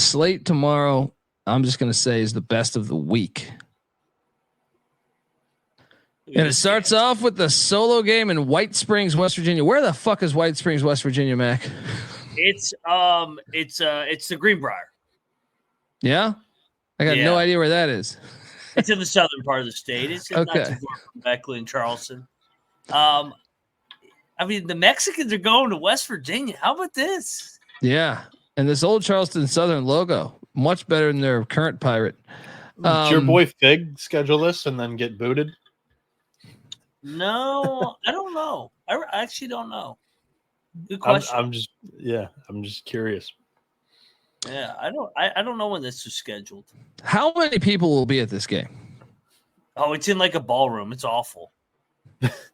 slate tomorrow, I'm just going to say, is the best of the week. And it starts off with the solo game in White Springs, West Virginia. Where the fuck is White Springs, West Virginia, Mac? It's the Greenbrier. Yeah, I got no idea where that is. It's in the southern part of the state. It's not too far from Beckley and Charleston. I mean, the Mexicans are going to West Virginia. How about this? Yeah, and this old Charleston Southern logo, much better than their current pirate. Did your boy Fig schedule this and then get booted? No, I don't know. I actually don't know. Good question. I'm just curious. Yeah, I don't know when this is scheduled. How many people will be at this game? Oh, it's in like a ballroom. It's awful.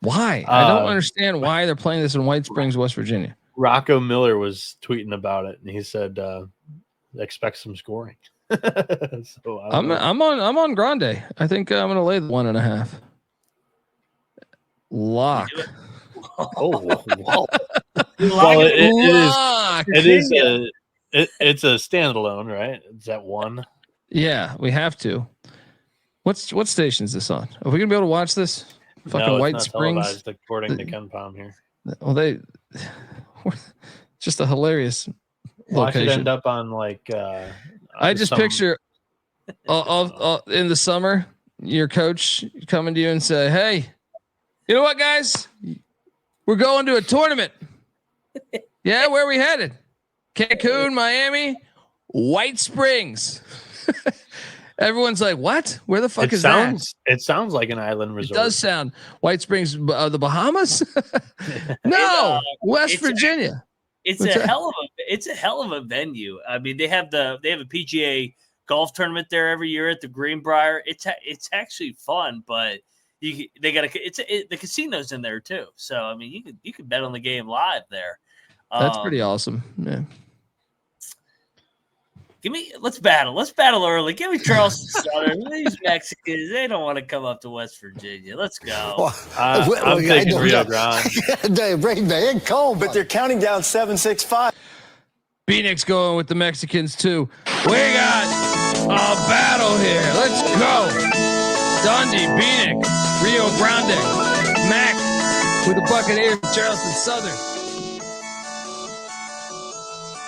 Why? I don't understand why they're playing this in White Springs, West Virginia. Rocco Miller was tweeting about it, and he said, "Expect some scoring." So I'm on Grande. I think I'm going to lay the 1.5. Lock. Oh, wow. It's a standalone, right? It's at 1. Yeah, we have to. What station is this on? Are we gonna be able to watch this? Fucking White Springs. According to Ken Palm here. Well, just a hilarious location. I should end up on like. I just picture, in the summer, your coach coming to you and say, "Hey, you know what, guys? We're going to a tournament. Yeah, where are we headed? Cancun, Miami, White Springs." Everyone's like, "What? Where the fuck is that?" It sounds like an island resort. It does sound White Springs, the Bahamas. No, West Virginia. It's a hell of a venue. I mean, they have a PGA golf tournament there every year at the Greenbrier. It's actually fun, but the casino's in there too. So I mean, you could bet on the game live there. That's pretty awesome. Yeah. Let's battle early. Give me Charleston Southern. These Mexicans, they don't want to come up to West Virginia. Let's go. I'm taking Rio Grande. They're cold, but they're counting down 7-6-5. Bieniek's going with the Mexicans too. We got a battle here. Let's go. Dundee, Bieniek, Rio Grande, Mac with the Buccaneers, Charleston Southern.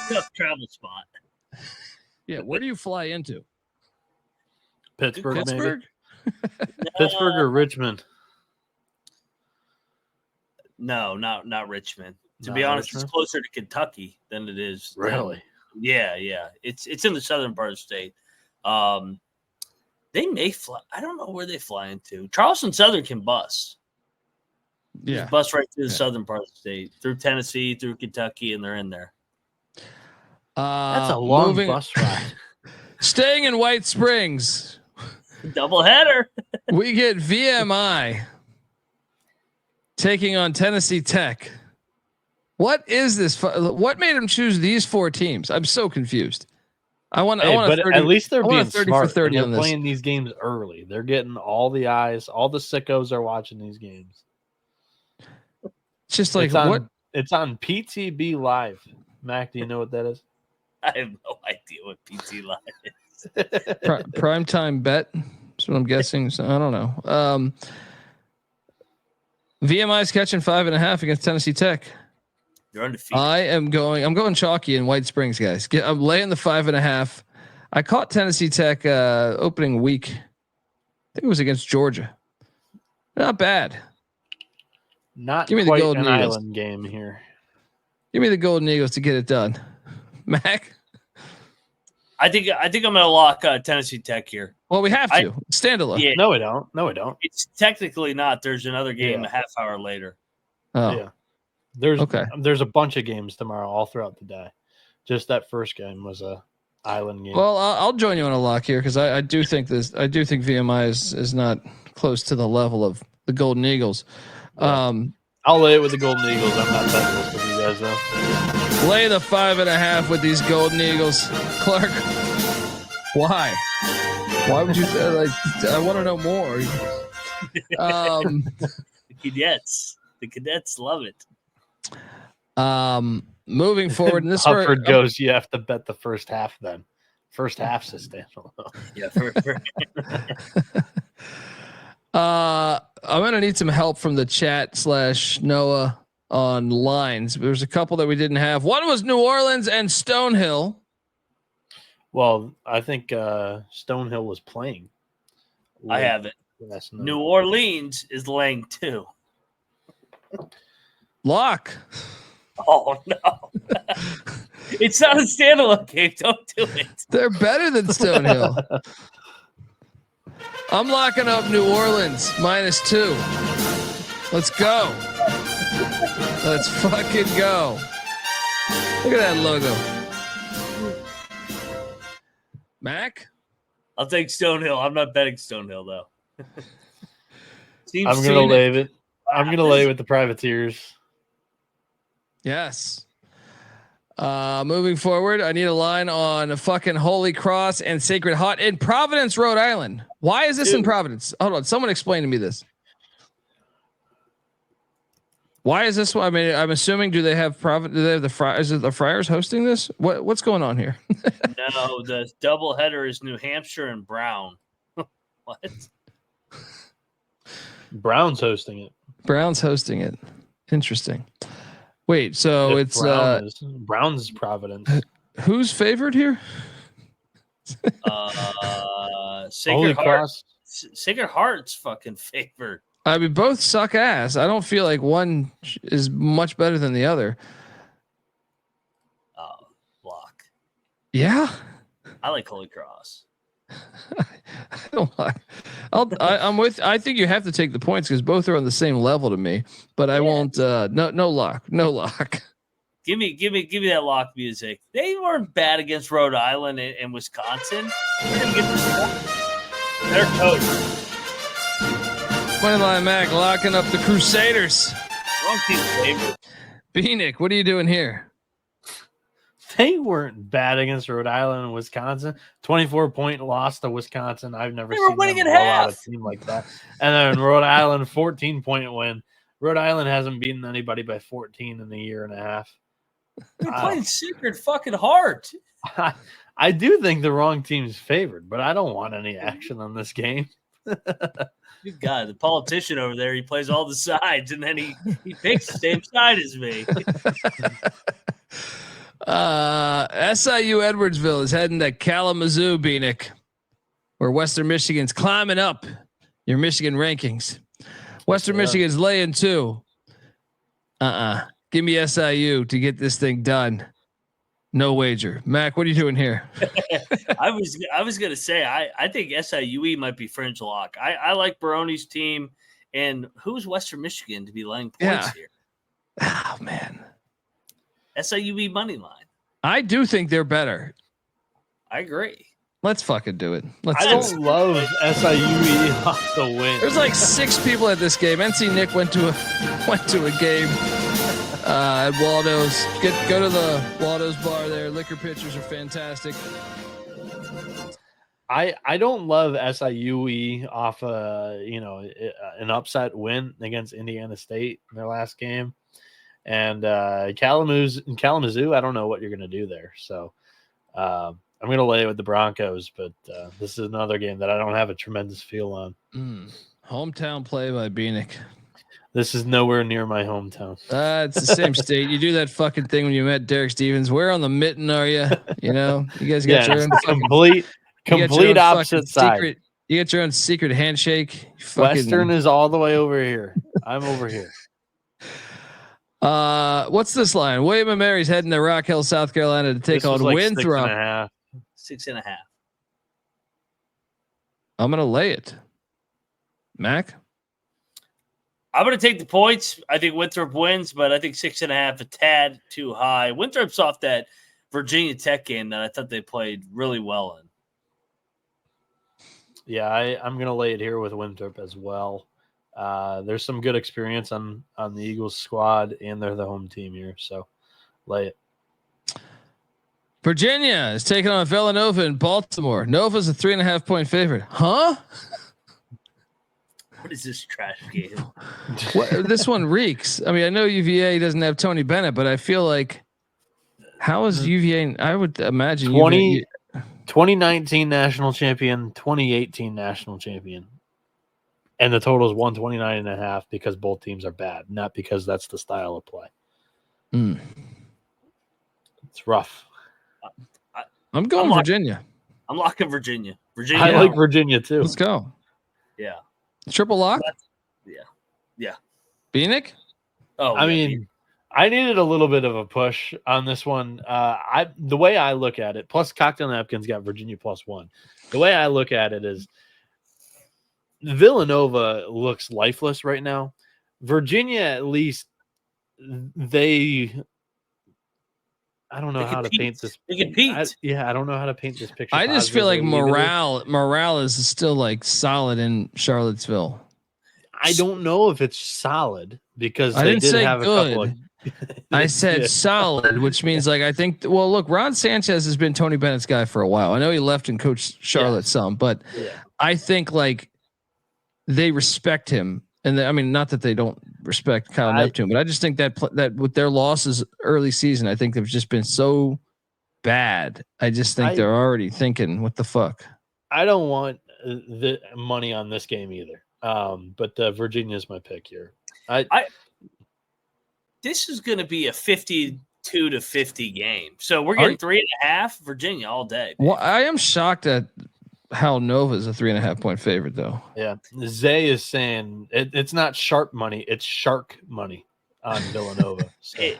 Tough travel spot. Yeah, where do you fly into? Pittsburgh? Maybe. Pittsburgh or Richmond? No, not Richmond. To be honest, Richmond? It's closer to Kentucky than it is. Really? Yeah. It's in the southern part of the state. They may fly. I don't know where they fly into. Charleston Southern can bus. Yeah, just bus right through the southern part of the state, through Tennessee, through Kentucky, and they're in there. That's a long bus ride. Staying in White Springs. Doubleheader. We get VMI taking on Tennessee Tech. What is this? What made them choose these 4 teams? I'm so confused. But at least they're being 30 smart. For 30 they're on this. Playing these games early. They're getting all the eyes. All the sickos are watching these games. It's just like It's on PTB Live. Mac, do you know what that is? I have no idea what PT Live is. Primetime bet. That's what I'm guessing. So I don't know. VMI is catching 5.5 against Tennessee Tech. You're undefeated. I'm going chalky in White Springs, guys. I'm laying the 5.5. I caught Tennessee Tech opening week. I think it was against Georgia. Not bad. Give me quite the Golden Eagles. Island game here. Give me the Golden Eagles to get it done. Mac? I think I'm going to lock Tennessee Tech here. Well, we have to. Standalone. Yeah. No, we don't. It's technically not. There's another game a half hour later. Oh. Yeah. There's a bunch of games tomorrow all throughout the day. Just that first game was a island game. Well, I'll join you on a lock here because I do think VMI is not close to the level of the Golden Eagles. I'll lay it with the Golden Eagles. I'm not betting this with you guys though. Lay the 5.5 with these Golden Eagles, Clark. Why? Why would you I want to know more. The cadets love it. Moving forward, in this Hufford goes, you have to bet the first half then. First half's a standalone. Yeah. I'm gonna need some help from the chat / Noah on lines. There's a couple that we didn't have. One was New Orleans and Stonehill. Well, I think Stonehill was playing. I have it. New Orleans is laying 2. Lock. Oh no. It's not a standalone game. Don't do it. They're better than Stonehill. I'm locking up New Orleans -2. Let's go. Let's fucking go. Look at that logo. Mac? I'll take Stonehill. I'm not betting Stonehill though. I'm gonna lay it. I'm gonna lay with the Privateers. Yes. Moving forward, I need a line on fucking Holy Cross and Sacred Heart in Providence, Rhode Island. Why is this in Providence? Hold on, someone explain to me this. Why is this? I mean, I'm assuming do they have is it the Friars hosting this? What's going on here? No, the doubleheader is New Hampshire and Brown. What? Brown's hosting it. Brown's hosting it. Interesting. Wait, so it's Brown's Providence. Who's favored here? Sacred Heart's fucking favored. I mean, both suck ass. I don't feel like one is much better than the other. Lock. Yeah. I like Holy Cross. I don't like. I'm with. I think you have to take the points because both are on the same level to me. But I won't. No lock. No lock. Give me that lock music. They weren't bad against Rhode Island and Wisconsin. They're gonna get this. They're coached. Moneyline Mac locking up the Crusaders. Wrong team's favorite. Bieniek, what are you doing here? They weren't bad against Rhode Island and Wisconsin. 24-point loss to Wisconsin. I've never seen them roll out a team like that. And then Rhode Island, 14-point win. Rhode Island hasn't beaten anybody by 14 in a year and a half. They're playing Sacred fucking Heart. I do think the wrong team's favored, but I don't want any action on this game. Good God, the politician over there, he plays all the sides, and then he picks the same side as me. SIU Edwardsville is heading to Kalamazoo, Bieniek, where Western Michigan's climbing up your Michigan rankings. Western Michigan's laying 2. Give me SIU to get this thing done. No wager. Mac, what are you doing here? I was gonna say I think SIUE might be fringe lock. I like Baroni's team, and who's Western Michigan to be laying points here? Oh man. SIUE money line. I do think they're better. I agree. Let's fucking do it. I don't love SIUE off the win. There's like 6 people at this game. NC Nick went to a game at Waldo's. Go to the Waldo's bar there. Liquor pitchers are fantastic. I don't love SIUE off an upset win against Indiana State in their last game. And Kalamazoo, I don't know what you're going to do there. So I'm going to lay it with the Broncos, but this is another game that I don't have a tremendous feel on. Hometown play by Bieniek. This is nowhere near my hometown. It's the same state. You do that fucking thing when you met Derek Stevens. Where on the mitten are you? You know, you guys got your own complete opposite side. You got your own secret handshake. Western is all the way over here. I'm over here. What's this line? William and Mary's heading to Rock Hill, South Carolina to take on Winthrop. 6.5. I'm gonna lay it. Mac? I'm going to take the points. I think Winthrop wins, but I think 6.5 a tad too high. Winthrop's off that Virginia Tech game that I thought they played really well in. Yeah, I'm going to lay it here with Winthrop as well. There's some good experience on the Eagles squad, and they're the home team here, so lay it. Virginia is taking on Villanova in Baltimore. Nova's a 3.5-point favorite. Huh? What is this trash game? This one reeks. I mean, I know UVA doesn't have Tony Bennett, but I feel like how is UVA? I would imagine 20. 2019 national champion, 2018 national champion. And the total is 129.5 because both teams are bad, not because that's the style of play. It's rough. I'm going Virginia. I'm locking Virginia. I like Virginia too. Let's go. Yeah. Triple lock? Yeah. Bieniek? Oh, I mean, I needed a little bit of a push on this one. The way I look at it, plus Cocktail Napkins got Virginia +1. The way I look at it is Villanova looks lifeless right now. Virginia, at least, I don't know how to paint this. They compete. I don't know how to paint this picture. I just feel like morale is still like solid in Charlottesville. I don't know if it's solid because I didn't say have good. a couple of. I said solid, which means like I think. Well, look, Ron Sanchez has been Tony Bennett's guy for a while. I know he left and coached Charlotte some, but I think like they respect him, and I mean, not that they don't respect Kyle Neptune, but I just think that with their losses early season, I think they've just been so bad. I just think they're already thinking, what the fuck? I don't want the money on this game either. But Virginia is my pick here. This is going to be a 52-50 game. So we're getting 3.5 Virginia all day. Well, I am shocked at how Nova is a 3.5 point favorite, though. Yeah, Zay is saying it's not sharp money; it's shark money on Villanova. So.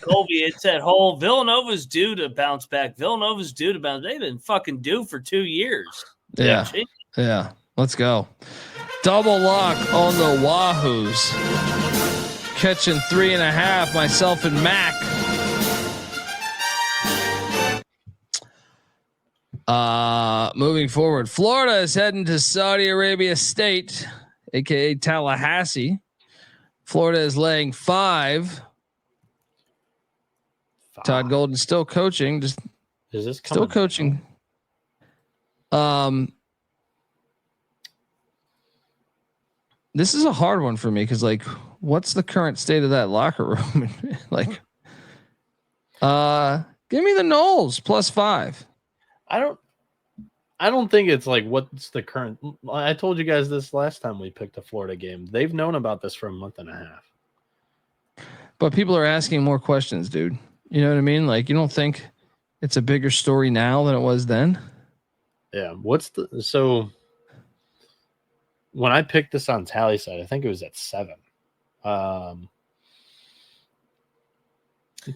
Colby, it's that whole Villanova's due to bounce back. Villanova's due to bounce. They've been fucking due for 2 years. Yeah. Let's go. Double lock on the Wahoos. Catching 3.5. Myself and Mac. Moving forward, Florida is heading to Saudi Arabia State, aka Tallahassee. Florida is laying 5. Todd Golden still coaching. Is this still coaching? This is a hard one for me because, like, what's the current state of that locker room? Like, give me the Knowles +5. I don't think it's like what's the current. I told you guys this last time we picked a Florida game. They've known about this for a month and a half. But people are asking more questions, dude. You know what I mean? Like, you don't think it's a bigger story now than it was then? Yeah. So when I picked this on Tally side, I think it was at 7.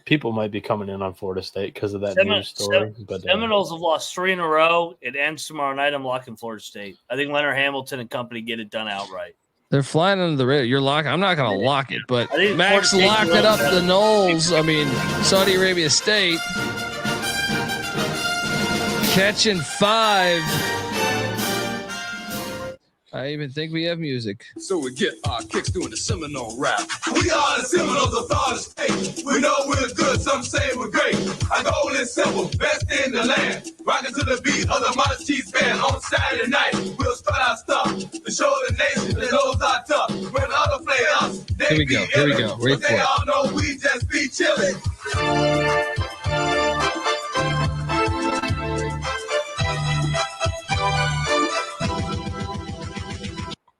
People might be coming in on Florida State because of that news story. But Seminoles have lost 3 in a row. It ends tomorrow night. I'm locking Florida State. I think Leonard Hamilton and company get it done outright. They're flying under the radar. You're locking. I'm not going to lock it, but Max locked it up. The Knowles. I mean, Saudi Arabia State catching 5. I even think we have music. So we get our kicks doing the Seminole rap. We are the Seminoles of Florida State. We know we're good, some say we're great. Our goal is simple, best in the land. Rocking to the beat of the Modest Cheese Band on Saturday night. We'll start our stuff to show the nation that those are tough. When other players, here we go. But they all know we just be chilling.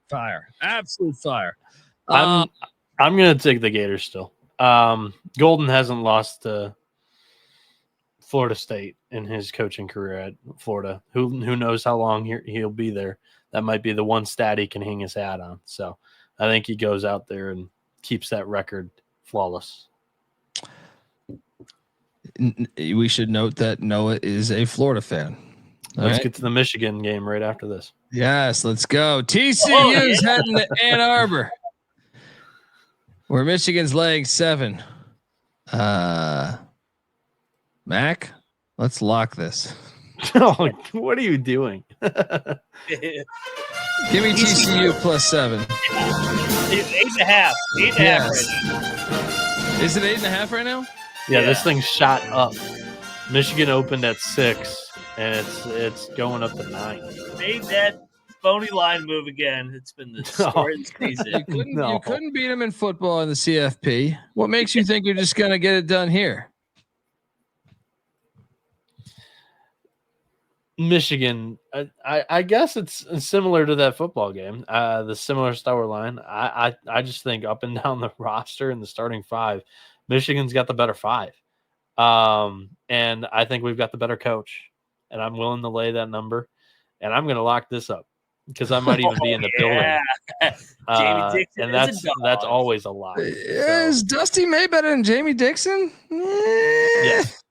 Fire, absolute fire. I'm gonna take the Gators still. Golden hasn't lost to Florida State in his coaching career at Florida. Who knows how long he'll be there? That might be the one stat he can hang his hat on. So I think he goes out there and keeps that record flawless. We should note that Noah is a Florida fan. Let's get to the Michigan game right after this. Yes, let's go. TCU is heading to Ann Arbor, where Michigan's laying 7. Mac, let's lock this. Oh, what are you doing? Give me TCU +7. 8.5. 8.5 yes. right now. Is it 8.5 right now? Yeah, this thing shot up. Michigan opened at 6. And it's going up to 9. Made that phony line move again. It's been the story of the season. You couldn't beat them in football in the CFP. What makes you think you're just going to get it done here? Michigan, I guess it's similar to that football game. The similar storyline. I just think up and down the roster in the starting five, Michigan's got the better five. And I think we've got the better coach. And I'm willing to lay that number. And I'm going to lock this up because I might even be in the building. Jamie Dixon, and that's always a lot. Is Dusty May better than Jamie Dixon? Yes.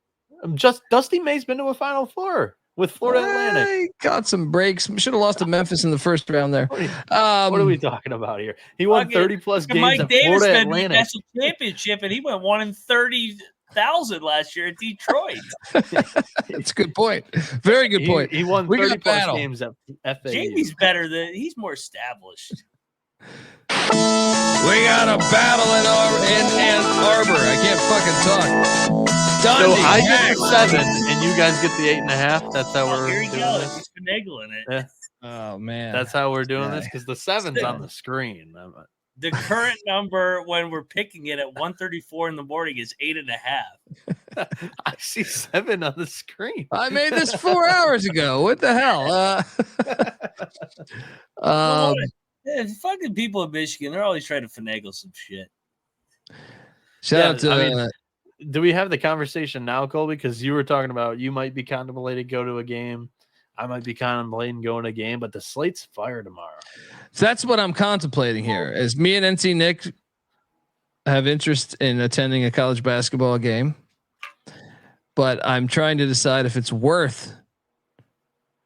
Dusty May's been to a Final Four with Florida Atlantic. Got some breaks. Should have lost to Memphis in the first round there. What are we talking about here? He won 30-plus games Mike at Davis Florida been Atlantic. National Championship, and he went 1-in-30,000 last year at Detroit. That's a good point. Very good point. He won 30-plus games at FAU. Jamie's better than he's more established. We got a battle in Ann Arbor. I can't fucking talk. So I get the 7, and you guys get the 8.5. That's how we're here doing he goes. this. He's finagling it. Yeah. Oh man, That's how we're doing this because the 7's on the screen. The current number when we're picking it at 1:34 in the morning is 8.5. I see 7 on the screen. I made this 4 hours ago. What the hell? Fucking people in Michigan, they're always trying to finagle some shit. Shout out to. Do we have the conversation now, Colby? Because you were talking about you might be contemplating go to a game. I might be contemplating going to a game, but the slate's fire tomorrow. So that's what I'm contemplating here. As me and NC Nick have interest in attending a college basketball game, but I'm trying to decide if it's worth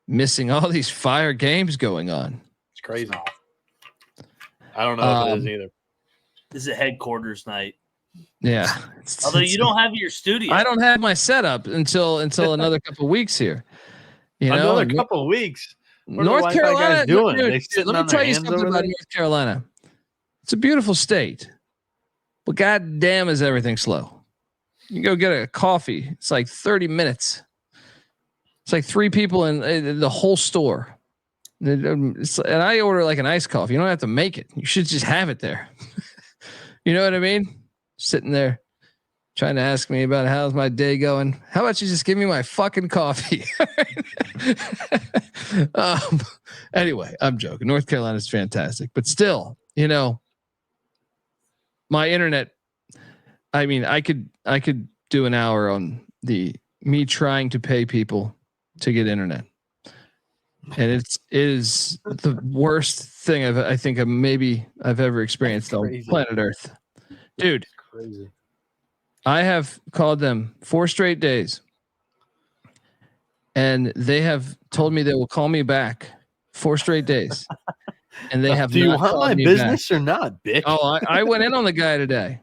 missing all these fire games going on. It's crazy. I don't know if it is either. This is a headquarters night. Yeah. Although you don't have your studio. I don't have my setup until another couple of weeks here. Another couple of weeks. North Carolina doing? Let me tell you something about North Carolina. It's a beautiful state, but goddamn is everything slow. You go get a coffee. It's like 30 minutes. It's like 3 people in the whole store. And I order like an iced coffee. You don't have to make it. You should just have it there. You know what I mean? Sitting there trying to ask me about how's my day going. How about you just give me my fucking coffee? Anyway, I'm joking. North Carolina is fantastic, but still, my internet. I mean, I could do an hour on me trying to pay people to get internet, and it is the worst thing I've ever experienced on planet Earth, dude. Crazy. I have called them 4 straight days, and they have told me they will call me back 4 straight days, and they have. Do you want my business or not, bitch? Oh, I went in on the guy today,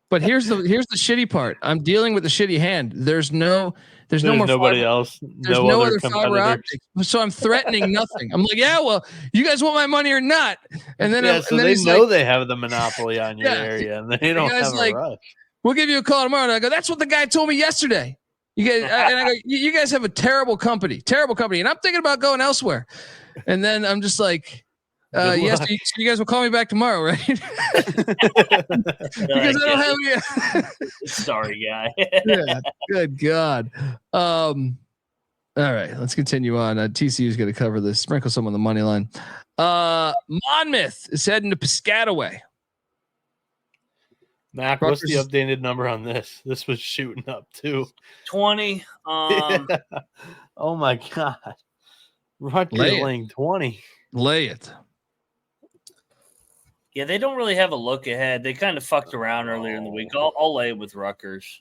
but here's the shitty part. I'm dealing with the shitty hand. There's nobody else. There's no other fiber optics. So I'm threatening nothing. I'm like, yeah, well, you guys want my money or not? And then they know they have the monopoly on your area, and they don't have a rush. We'll give you a call tomorrow. And I go, that's what the guy told me yesterday. You guys, and I go, you guys have a terrible company. And I'm thinking about going elsewhere. And then I'm just like, yes, you guys will call me back tomorrow, right? Because I don't have any. Sorry, guy. Yeah, good God. All right, let's continue on. TCU is going to cover this. Sprinkle some on the money line. Monmouth is heading to Piscataway. Mac, what's the updated number on this? This was shooting up too. 20. Oh my God. Rutgers laying 20. Lay it. Yeah, they don't really have a look ahead. They kind of fucked around earlier in the week. I'll lay it with Rutgers.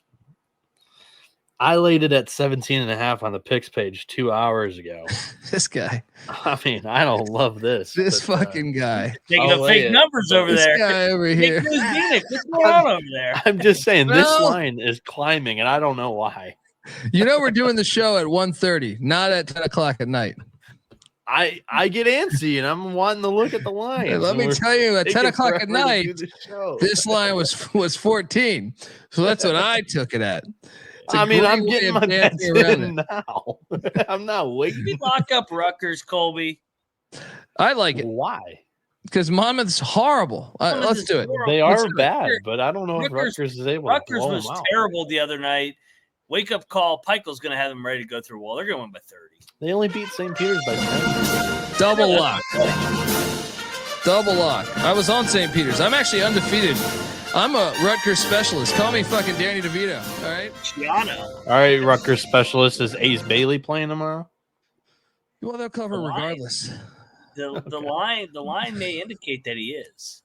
I laid it at 17.5 on the picks page 2 hours ago. This guy. I mean, I don't love this. This fucking guy. Taking up fake numbers over this there. Guy over here. What's going on over there? I'm just saying this line is climbing, and I don't know why. We're doing the show at 1:30, not at 10 o'clock at night. I get antsy, and I'm wanting to look at the line. Hey, let me tell you, at 10 o'clock at night, this line was 14. So that's what I took it at. I'm getting my bets in now. I'm not waiting. You lock up Rutgers, Colby. I like it. Why? Because Monmouth's horrible. Let's do it. They are bad, but I don't know if Rutgers is able Rutgers to blow was them out. terrible the other night. wake up call. Pikel's going to have them ready to go through a wall. They're going to win by 30. They only beat St. Peter's by 10. Double lock. Double lock. I was on St. Peter's. I'm actually undefeated. I'm a Rutgers specialist. Call me fucking Danny DeVito. All right. Chiano. All right, Rutgers specialist. Is Ace Bailey playing tomorrow? Well, they'll cover regardless. The line may indicate that he is.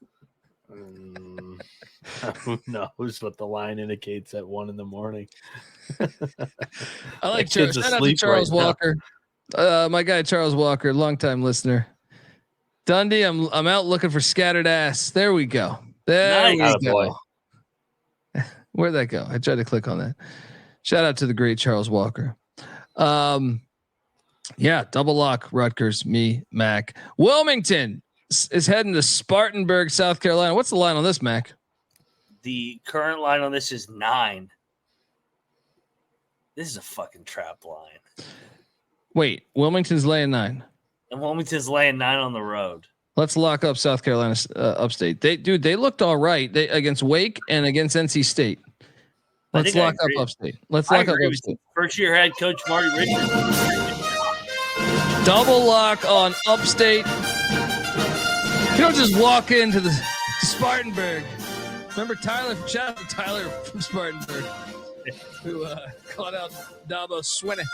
Who knows what the line indicates at 1 a.m. I like Charles. Shout out to Charles Walker. My guy Charles Walker, longtime listener. Dundee, I'm out looking for scattered ass. There we go. There we go. Where'd that go? I tried to click on that. Shout out to the great Charles Walker. Yeah, double lock Rutgers, me, Mac. Wilmington is heading to Spartanburg, South Carolina. What's the line on this, Mac? The current line on this is 9. This is a fucking trap line. Wait, Wilmington's laying 9. And Wilmington's laying 9 on the road. Let's lock up South Carolina Upstate. They looked all right. They against Wake and against NC State. Let's lock up Upstate. Let's lock up Upstate. First year head coach Marty Richards. Double lock on Upstate. You don't just walk into the Spartanburg. Remember Tyler? Shout out to Tyler from Spartanburg, who caught out Dabo Swinney.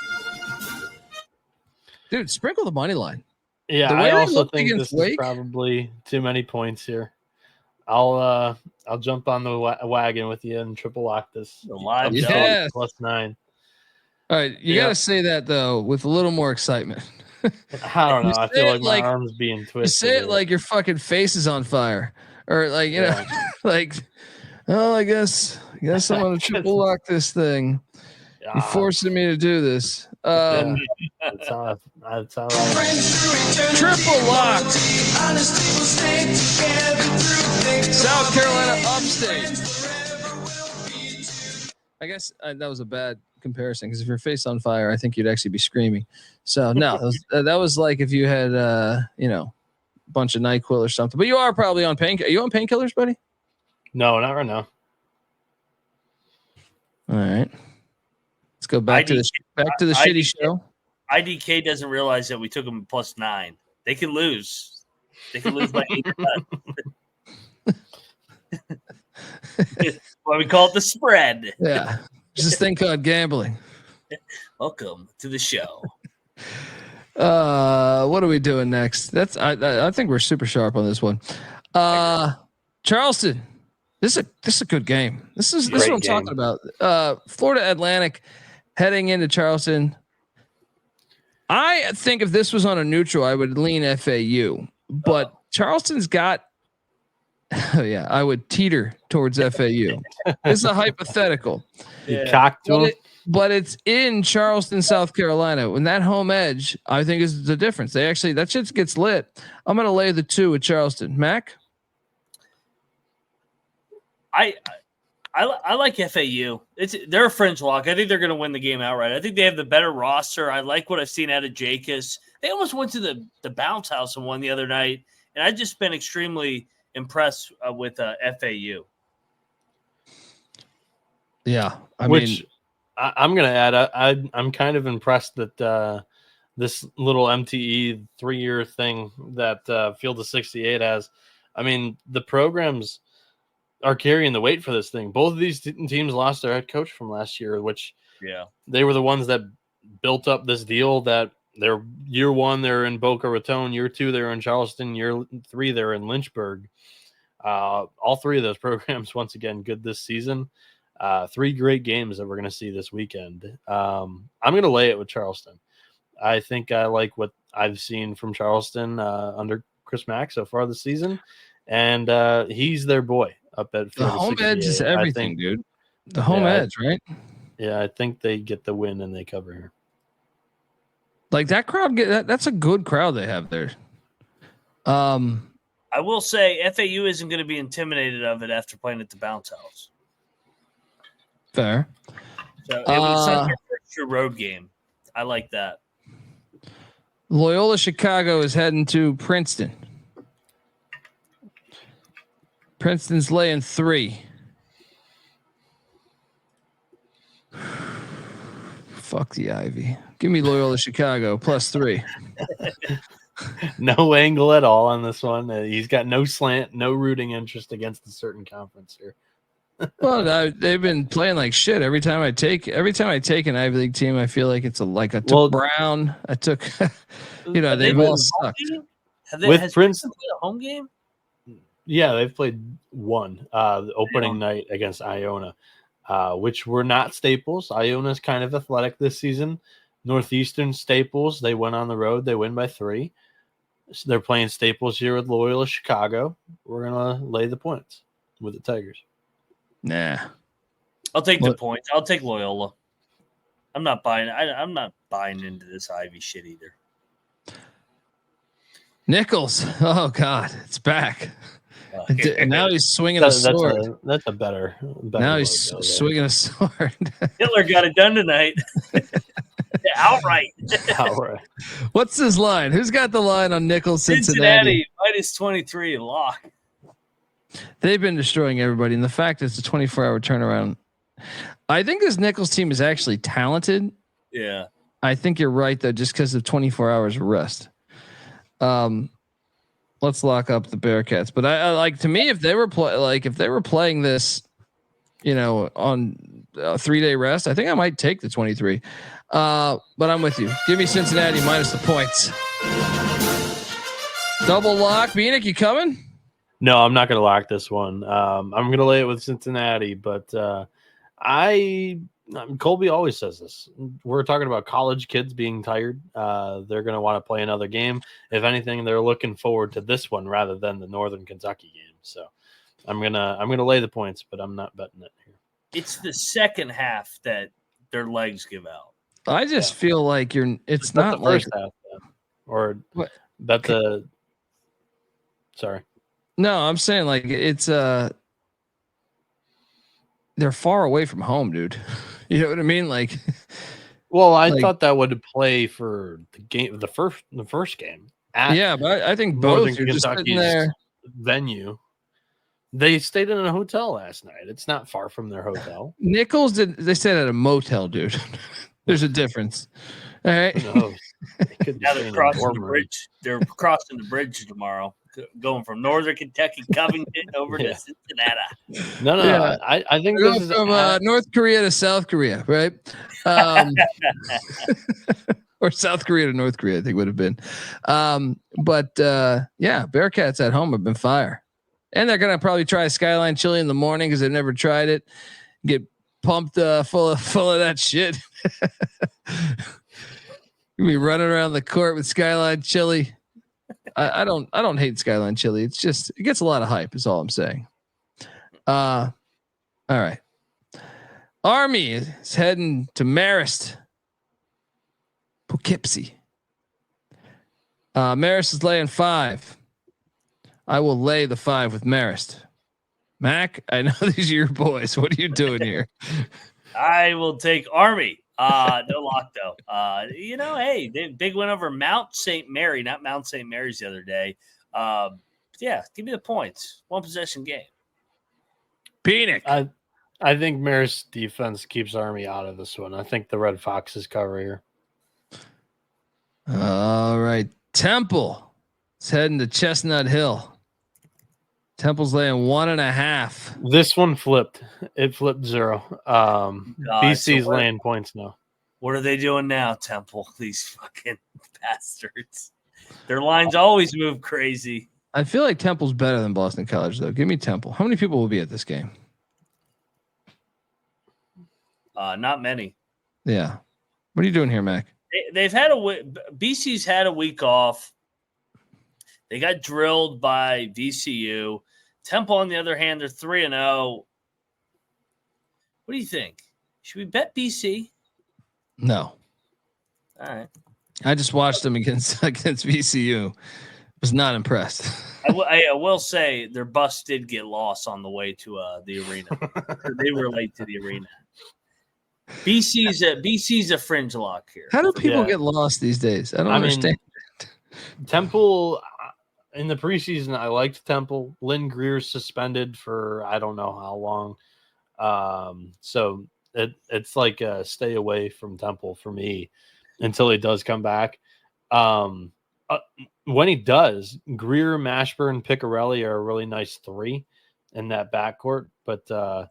Dude, sprinkle the money line. Yeah, I also think this is probably too many points here. I'll jump on the wagon with you and triple lock this. Yes. Plus 9. All right, you got to say that though with a little more excitement. I don't know. I feel like my arm's being twisted. You say it like your fucking face is on fire, or like you know, like, oh, I guess I'm gonna triple lock this thing. You're forcing me to do this. That's how triple lock. South Carolina Upstate. I guess that was a bad comparison because if your face on fire, I think you'd actually be screaming. So no, that was like if you had a bunch of NyQuil or something. But you are probably on painkillers. Are you on painkillers, buddy? No, not right now. All right. Let's go back to the shitty show. IDK doesn't realize that we took them plus 9. They can lose. They can lose by 8. Why we call it the spread. Yeah. There's this thing called gambling. Welcome to the show. What are we doing next? I think we're super sharp on this one. Charleston. This is a good game. This is what I'm talking about. Florida Atlantic heading into Charleston. I think if this was on a neutral, I would lean FAU. But Charleston's got I would teeter towards FAU. It's a hypothetical. But it's in Charleston, South Carolina. When that home edge, I think is the difference. That shit gets lit. I'm gonna lay the 2 with Charleston. Mac? I like FAU. They're a fringe lock. I think they're going to win the game outright. I think they have the better roster. I like what I've seen out of Jacobs. They almost went to the bounce house and won the other night, and I've just been extremely impressed with FAU. Yeah, I'm going to add. I'm kind of impressed that this little MTE 3-year thing that Field of 68 has. I mean, the programs are carrying the weight for this thing. Both of these teams lost their head coach from last year, which they were the ones that built up this deal that they're year 1, they're in Boca Raton, year 2, they're in Charleston, year 3, they're in Lynchburg. All 3 of those programs, once again, good this season. 3 great games that we're going to see this weekend. I'm going to lay it with Charleston. I think I like what I've seen from Charleston under Chris Mack so far this season. And he's their boy up at the home edge is everything, dude. The home edge, right? Yeah, I think they get the win and they cover here. Like that crowd, that's a good crowd they have there. I will say FAU isn't going to be intimidated of it after playing at the bounce house. Fair. So it was their first true road game. I like that. Loyola Chicago is heading to Princeton. Princeton's laying 3. Fuck the Ivy. Give me Loyola Chicago +3. No angle at all on this one. He's got no slant, no rooting interest against a certain conference here. Well, they've been playing like shit. Every time I take an Ivy League team, I feel like it's I took Brown. I took, they've all sucked. Has Princeton played a home game? Yeah, they've played one the opening night against Iona, which were not Staples. Iona's kind of athletic this season. Northeastern Staples, they went on the road. They win by 3. So they're playing Staples here with Loyola Chicago. We're going to lay the points with the Tigers. Nah. I'll take the points. I'll take Loyola. I'm not buying. I'm not buying into this Ivy shit either. Nicholls. Oh God, it's back. And now he's swinging a sword. That's a better. Now he's swinging a sword. Hitler got it done tonight. Outright. What's his line? Who's got the line on Nicholls, Cincinnati? -23 lock. They've been destroying everybody, and the fact it's a 24-hour turnaround. I think this Nicholls team is actually talented. Yeah. I think you're right though, just because of 24 hours of rest. Let's lock up the Bearcats. But I like, to me, if they were playing this, on a 3-day rest, I think I might take the 23. But I'm with you. Give me Cincinnati minus the points. Double lock. Bieniek, you coming? No, I'm not going to lock this one. I'm going to lay it with Cincinnati, but Colby always says this. We're talking about college kids being tired. They're going to want to play another game. If anything, they're looking forward to this one rather than the Northern Kentucky game. So I'm gonna lay the points, but I'm not betting it here. It's the second half that their legs give out. I just feel like it's not the first half, or what? Bet the. Sorry. No, I'm saying like it's they're far away from home, dude. You know what I mean? Like, well, I thought that would play for the game, the first game. But I think both. You're just sitting there. Venue. They stayed in a hotel last night. It's not far from their hotel. Nicholls they stayed at a motel, dude. There's a difference. All right. No, now they're crossing the bridge. They're crossing the bridge tomorrow, going from Northern Kentucky, Covington over to Cincinnati. No. Yeah. I think this is from North Korea to South Korea, right? Or South Korea to North Korea, I think would have been. Bearcats at home have been fire. And they're gonna probably try Skyline chili in the morning because they've never tried it. Get pumped full of that shit. You'll be running around the court with Skyline chili. I don't hate Skyline chili. It's just it gets a lot of hype. Is all I'm saying. All right. Army is heading to Marist, Poughkeepsie. Marist is laying 5. I will lay the 5 with Marist. Mac, I know these are your boys. What are you doing here? I will take Army. No lock though. Hey, big win over Mount St. Mary, not Mount St. Mary's the other day. Give me the points. 1 possession game. Bieniek. I think Marist's defense keeps Army out of this one. I think the Red Foxes cover here. All right. Temple is heading to Chestnut Hill. Temple's laying 1.5. This one flipped. It flipped 0. BC's laying points now. What are they doing now, Temple? These fucking bastards. Their lines always move crazy. I feel like Temple's better than Boston College, though. Give me Temple. How many people will be at this game? Not many. Yeah. What are you doing here, Mac? They've had BC's had a week off. They got drilled by VCU. Temple, on the other hand, they're 3-0. What do you think? Should we bet BC? No. All right. I just watched them against VCU. Was not impressed. I will say their bus did get lost on the way to the arena. They were late to the arena. BC's a fringe lock here. How do people get lost these days? I don't understand. Temple in the preseason, I liked Temple. Lynn Greer's suspended for I don't know how long. So it's like a stay away from Temple for me until he does come back. When he does, Greer, Mashburn, Piccarelli are a really nice 3 in that backcourt. But I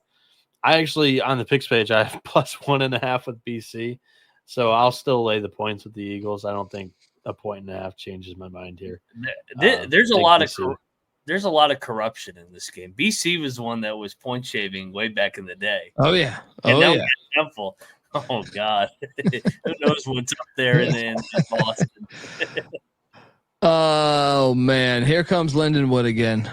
actually, on the picks page, I have +1.5 with BC. So I'll still lay the points with the Eagles. I don't think a 1.5 changes my mind here. There's a lot of corruption in this game. BC was the one that was point shaving way back in the day. Oh yeah. And now Temple. Oh God. Who knows what's up there in Boston. Oh man, here comes Lindenwood again.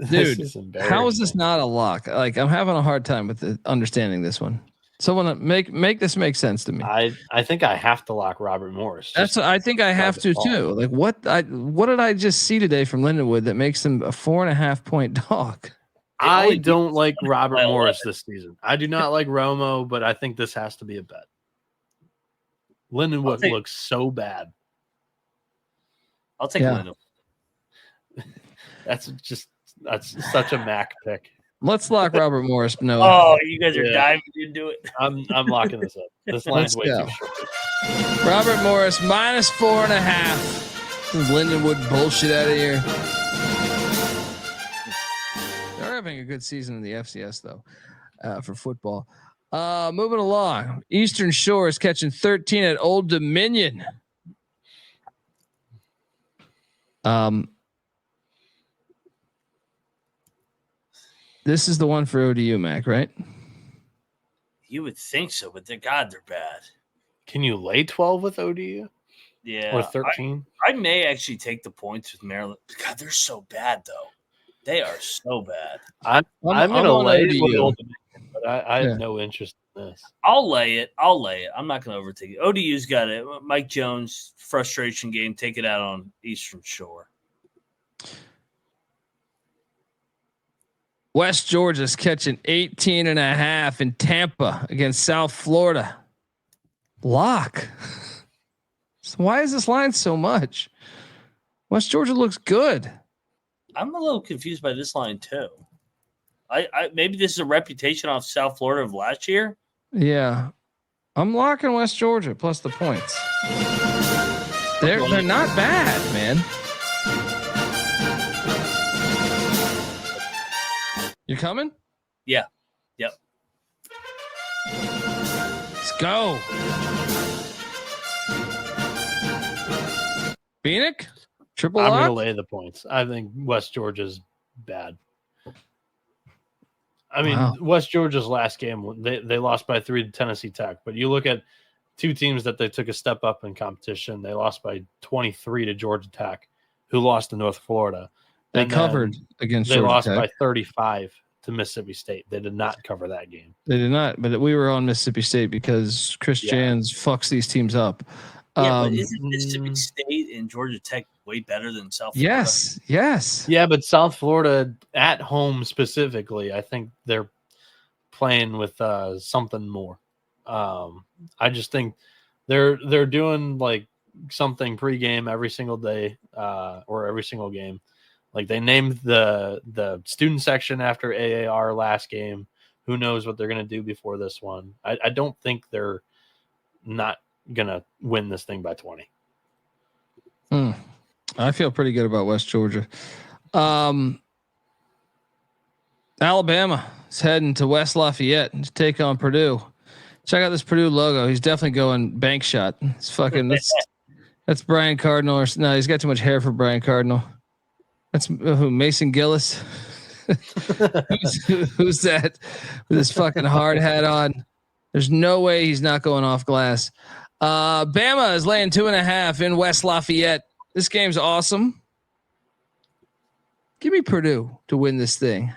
Dude, how is this not a lock? Like, I'm having a hard time with understanding this one. Someone make this make sense to me. I think I have to lock Robert Morris. I think I have to too. Like, what did I just see today from Lindenwood that makes him a 4.5 point dog? I don't like Robert Morris this season. I do not like Romo, but I think this has to be a bet. Lindenwood looks so bad. I'll take Lindenwood. That's such a Mac pick. Let's lock Robert Morris. No. Oh, you guys are diving into it. I'm locking this up. This line's way too short. Robert Morris -4.5. Lindenwood bullshit out of here. They're having a good season in the FCS though, for football. Moving along, Eastern Shore is catching 13 at Old Dominion. This is the one for ODU, Mac, right? You would think so, but they're bad. Can you lay 12 with ODU? Yeah. Or 13? I may actually take the points with Maryland. God, they're so bad, though. They are so bad. I'm going to lay it with Old Dominion, but I have no interest in this. I'll lay it. I'm not going to overtake it. ODU's got it. Mike Jones, frustration game. Take it out on Eastern Shore. West Georgia's catching 18.5 in Tampa against South Florida. Lock. So why is this line so much? West Georgia looks good. I'm a little confused by this line too. I maybe this is a reputation off South Florida of last year. Yeah, I'm locking West Georgia plus the points. They're not bad, man. You coming? Yeah. Yep. Let's go. Bieniek? Triple lock? I'm going to lay the points. I think West Georgia's bad. I mean, West Georgia's last game, they lost by 3 to Tennessee Tech. But you look at two teams that they took a step up in competition. They lost by 23 to Georgia Tech, who lost to North Florida. They covered against Georgia Tech. They lost by 35 to Mississippi State. They did not cover that game. They did not, but we were on Mississippi State because Chris Jans fucks these teams up. Yeah, but isn't Mississippi State and Georgia Tech way better than South Florida? Yes. Yeah, but South Florida at home specifically, I think they're playing with something more. I just think they're doing like something pregame every single day or every single game. Like they named the student section after AAR last game. Who knows what they're going to do before this one? I don't think they're not going to win this thing by 20. I feel pretty good about West Georgia. Alabama is heading to West Lafayette to take on Purdue. Check out this Purdue logo. He's definitely going bank shot. It's fucking that's Brian Cardinal. No, he's got too much hair for Brian Cardinal. That's who, Mason Gillis. who's that with his fucking hard hat on? There's no way he's not going off glass. Bama is laying 2.5 in West Lafayette. This game's awesome. Give me Purdue to win this thing.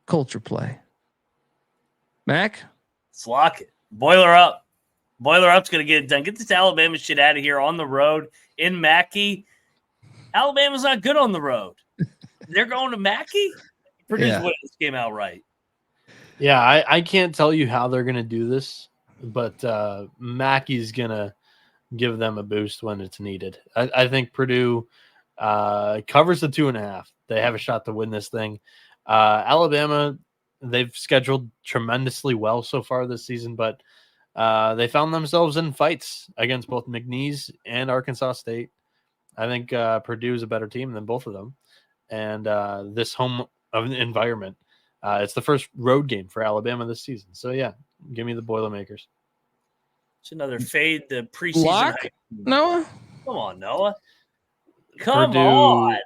Culture play. Mac? Let's lock it. Boiler up. Boiler up's going to get it done. Get this Alabama shit out of here on the road in Mackey. Alabama's not good on the road. They're going to Mackey? Purdue's winning this game outright. Yeah, I can't tell you how they're going to do this, but Mackey's going to give them a boost when it's needed. I think Purdue covers the 2.5. They have a shot to win this thing. Alabama, they've scheduled tremendously well so far this season, but they found themselves in fights against both McNeese and Arkansas State. I think Purdue is a better team than both of them. And this home environment, it's the first road game for Alabama this season. So, yeah, give me the Boilermakers. It's another fade. The preseason. Lock, Noah? Come on, Noah. Come Purdue, on.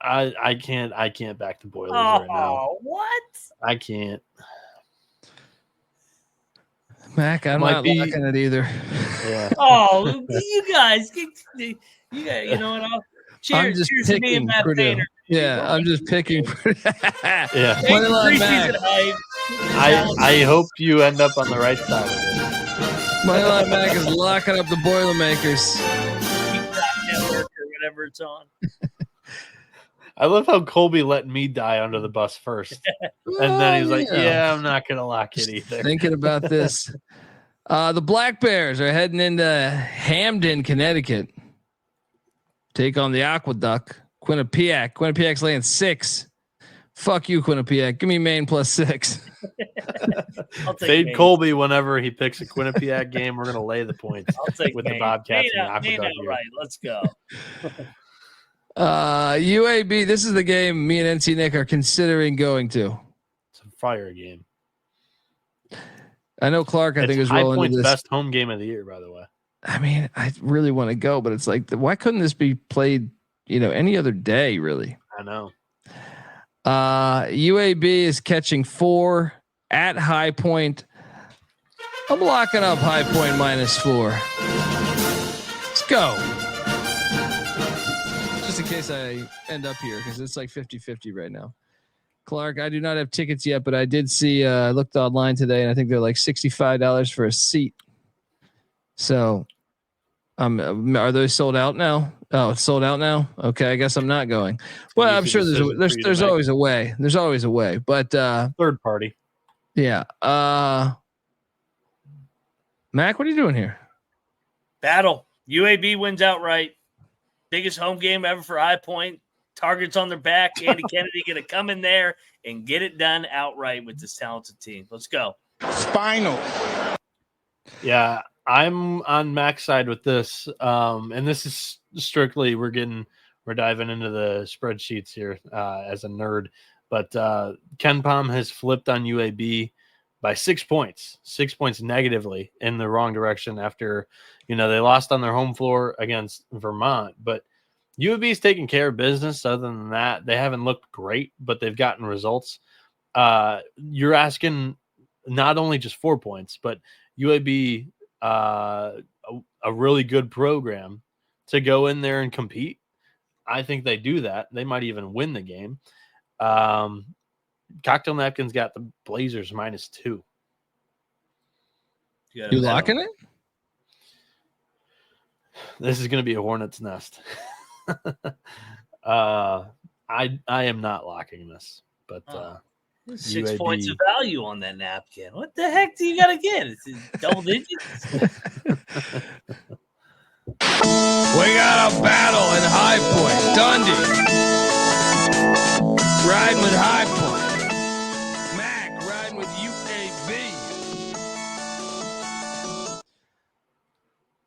I can't back the Boilers right now. What? I can't. Mac, I'm not locking it either. Yeah. Oh, you guys, you know what? Cheers to me and Matt Painter. Yeah, I'm just picking. Yeah. Preseason hype. I hope you end up on the right side of it. Moneyline Mac is locking up the Boilermakers. Network or whatever it's on. I love how Colby let me die under the bus first. And then he's like, yeah, I'm not going to lock it either. Thinking about this. The Black Bears are heading into Hamden, Connecticut. Take on the Aqueduct. Quinnipiac. Quinnipiac's laying 6. Fuck you, Quinnipiac. Give me Maine +6. Fade Colby whenever he picks a Quinnipiac game. We're going to lay the points with Maine. the Bobcats and the Maine Aqueduct. right, let's go. UAB, this is the game me and NC Nick are considering going to. It's a fire game. I know Clark, I think, is rolling into this. Best home game of the year, by the way. I mean, I really want to go, but it's like, why couldn't this be played, any other day, really? I know. UAB is catching 4 at High Point. I'm locking up High Point -4. Let's go. Just in case I end up here, because it's like 50-50 right now. Clark, I do not have tickets yet, but I did see, I looked online today, and I think they're like $65 for a seat. So, are those sold out now? Oh, it's sold out now. Okay, I guess I'm not going. Well, I'm sure there's always a way. There's always a way, but third party. Yeah. Mac, what are you doing here? Battle. UAB wins outright. Biggest home game ever for High Point. Targets on their back. Andy Kennedy going to come in there and get it done outright with this talented team. Let's go. Spinal. Yeah, I'm on Mac's side with this. And this is strictly we're diving into the spreadsheets here as a nerd. But Ken Pom has flipped on UAB by 6 points, 6 points negatively in the wrong direction after, they lost on their home floor against Vermont. But UAB is taking care of business. Other than that, they haven't looked great, but they've gotten results. You're asking not only just 4 points, but UAB, a really good program to go in there and compete. I think they do that. They might even win the game. Cocktail Napkins got the Blazers -2. You locking it? This is going to be a hornet's nest. I am not locking this, but 6 UAB. points of value on that napkin. What the heck do you got to get? It's double digits. We got a battle in High Point. Dundee. Riding with High Point. Mac riding with UAB.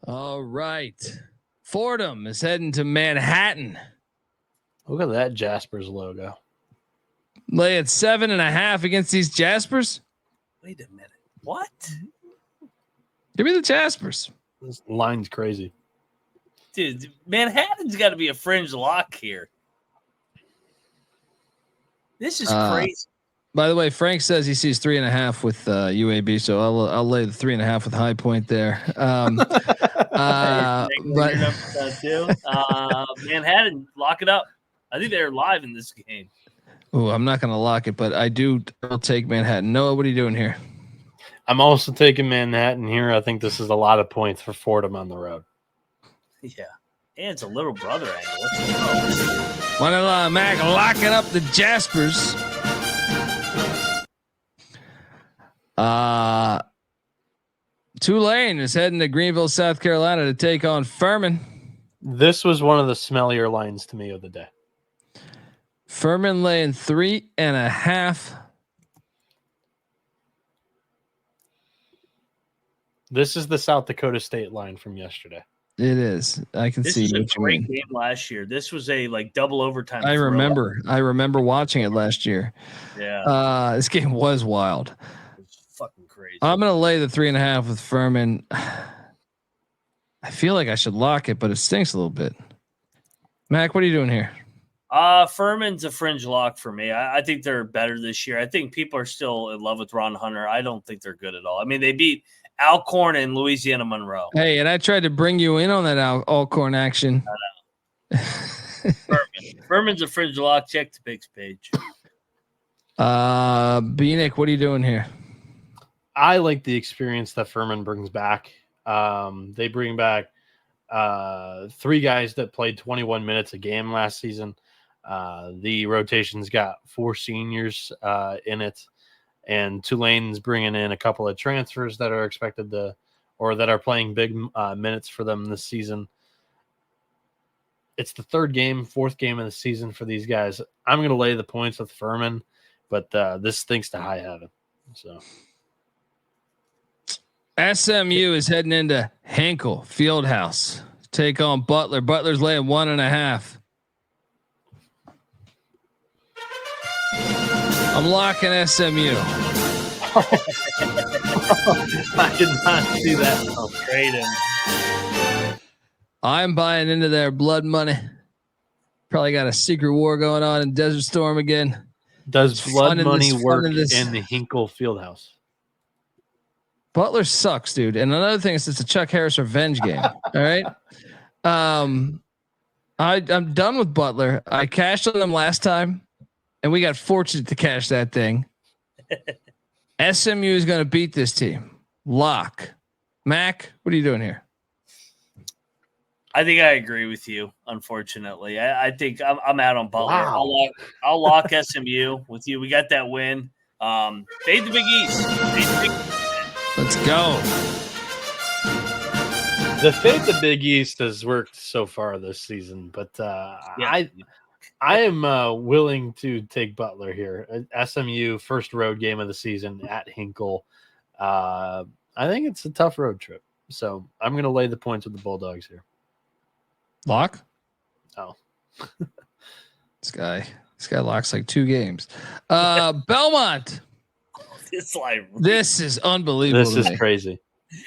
All right. Fordham is heading to Manhattan. Look at that Jaspers logo. Lay at 7.5 against these Jaspers. Wait a minute. What? Give me the Jaspers. This line's crazy. Dude, Manhattan's got to be a fringe lock here. This is crazy. By the way, Frank says he sees 3.5 with UAB, so I'll lay the 3.5 with High Point there. Manhattan, lock it up. I think they're live in this game. Oh, I'm not going to lock it, but I'll take Manhattan. Noah, what are you doing here? I'm also taking Manhattan here. I think this is a lot of points for Fordham on the road. Yeah. And it's a little brother angle. Let's go. Mac locking up the Jaspers. Tulane is heading to Greenville, South Carolina to take on Furman. This was one of the smellier lines to me of the day. Furman laying 3.5. This is the South Dakota State line from yesterday. It is. I can This see was a what you great mean. game last year. This was a double overtime. I thrill. remember watching it last year. Yeah. This game was wild. It's fucking crazy. I'm gonna lay the 3.5 with Furman. I feel like I should lock it, but it stinks a little bit. Mac, what are you doing here? Furman's a fringe lock for me. I think they're better this year. I think people are still in love with Ron Hunter. I don't think they're good at all. I mean, they beat Alcorn and Louisiana Monroe. Hey, and I tried to bring you in on that Alcorn action. Furman's a fringe lock. Check the picks page. Bieniek, what are you doing here? I like the experience that Furman brings back. They bring back 3 guys that played 21 minutes a game last season. The rotation's got 4 seniors in it, and Tulane's bringing in a couple of transfers that are expected to, or that are playing big minutes for them this season. It's the 4th game of the season for these guys. I'm going to lay the points with Furman, but this stinks to high heaven. So SMU is heading into Hinkle Fieldhouse. Take on Butler. Butler's laying 1.5. I'm locking SMU. I did not see that. Oh, trade him. I'm buying into their blood money. Probably got a secret war going on in Desert Storm again. Does blood money work in this. the Hinkle Fieldhouse? Butler sucks, dude. And another thing is it's a Chuck Harris revenge game. All right. I'm done with Butler. I cashed on them last time, and we got fortunate to cash that thing. SMU is going to beat this team. Lock. Mac, what are you doing here? I think I agree with you. Unfortunately, I think I'm out on Butler. Wow. I'll lock SMU with you. We got that win. Fade the Big East. Let's go. The fade the Big East has worked so far this season, but I am willing to take Butler here. SMU first road game of the season at Hinkle. I think it's a tough road trip, so I'm going to lay the points with the Bulldogs here. Lock? Oh. This guy locks like 2 games. Belmont. This is unbelievable. This is crazy.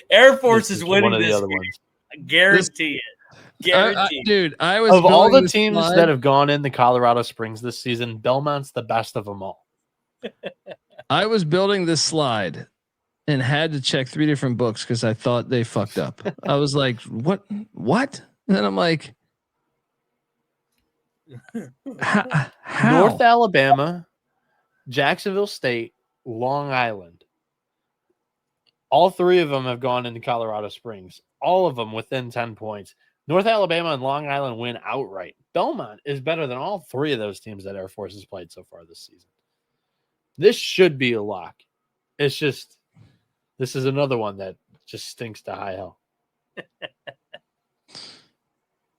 Air Force is winning one of the this other game. ones. I guarantee it. Guaranteed. Dude, I was Of all the this teams slide. that have gone into Colorado Springs this season, Belmont's the best of them all. I was building this slide and had to check 3 different books because I thought they fucked up. I was like, what? And then I'm like, how? North Alabama, Jacksonville State, Long Island. All 3 of them have gone into Colorado Springs. All of them within 10 points. North Alabama and Long Island win outright. Belmont is better than all 3 of those teams that Air Force has played so far this season. This should be a lock. It's just, this is another one that just stinks to high hell.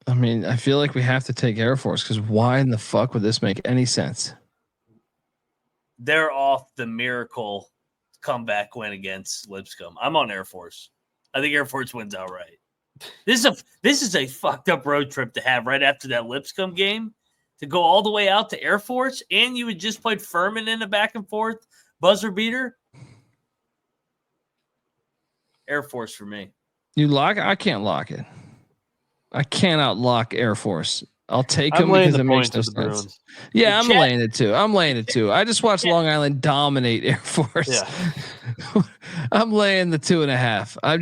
I mean, I feel like we have to take Air Force because why in the fuck would this make any sense? They're off the miracle comeback win against Lipscomb. I'm on Air Force. I think Air Force wins outright. This is a fucked up road trip to have right after that Lipscomb game, to go all the way out to Air Force, and you had just played Furman in a back and forth buzzer beater. Air Force for me. You lock? I can't lock it. I cannot lock Air Force. I'll take them because it makes no sense. Yeah, I'm laying it too. I just watched Long Island dominate Air Force. Yeah. I'm laying the 2.5. I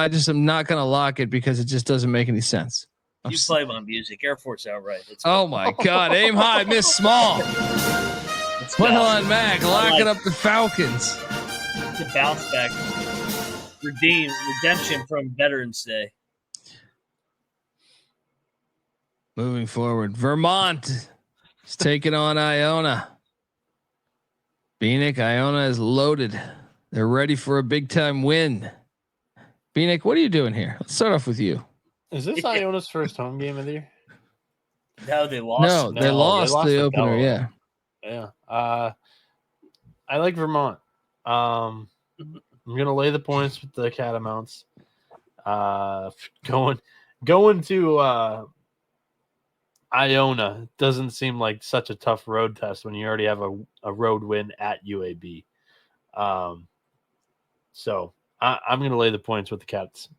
just am not going to lock it because it just doesn't make any sense. You play my music. Air Force outright. Oh my God. Aim high, miss small. Put on Mac. Locking up the Falcons. It's a bounce back. Redemption from Veterans Day. Moving forward, Vermont is taking on Iona. Bieniek, Iona is loaded. They're ready for a big time win. Bieniek, what are you doing here? Let's start off with you. Is this Iona's first home game of the year? No, they lost. No, they lost the opener. Yeah. I like Vermont. I'm gonna lay the points with the Catamounts. Going to Iona doesn't seem like such a tough road test when you already have a road win at UAB. So I'm going to lay the points with the Cats.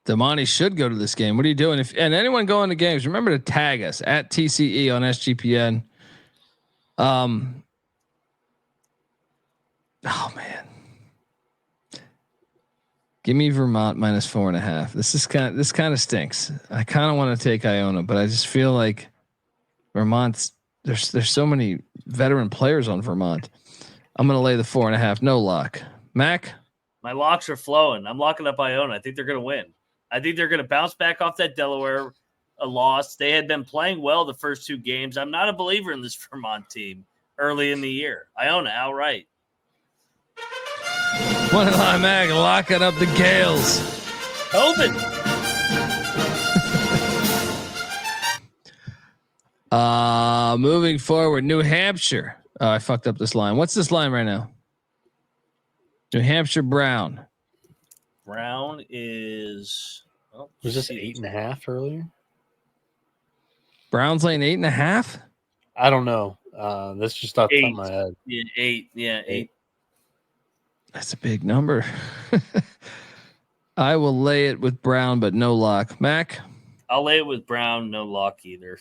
Damani should go to this game. What are you doing? And anyone going to games, remember to tag us at TCE on SGPN. Oh man. Give me Vermont -4.5. This kind of stinks. I kind of want to take Iona, but I just feel like Vermont's there's so many veteran players on Vermont. I'm going to lay the 4.5. No lock. Mac? My locks are flowing. I'm locking up Iona. I think they're going to win. I think they're going to bounce back off that Delaware loss. They had been playing well the first 2 games. I'm not a believer in this Vermont team early in the year. Iona outright. One line Mag locking up the Gales. Open. Moving forward, New Hampshire. Oh, I fucked up this line. What's this line right now? New Hampshire Brown. Brown is. Oh, was this 8.5 earlier? Brown's laying 8.5. I don't know. That's just off the top of my head. Yeah, 8. Yeah, 8. That's a big number. I will lay it with Brown, but no lock. Mac? I'll lay it with Brown, no lock either.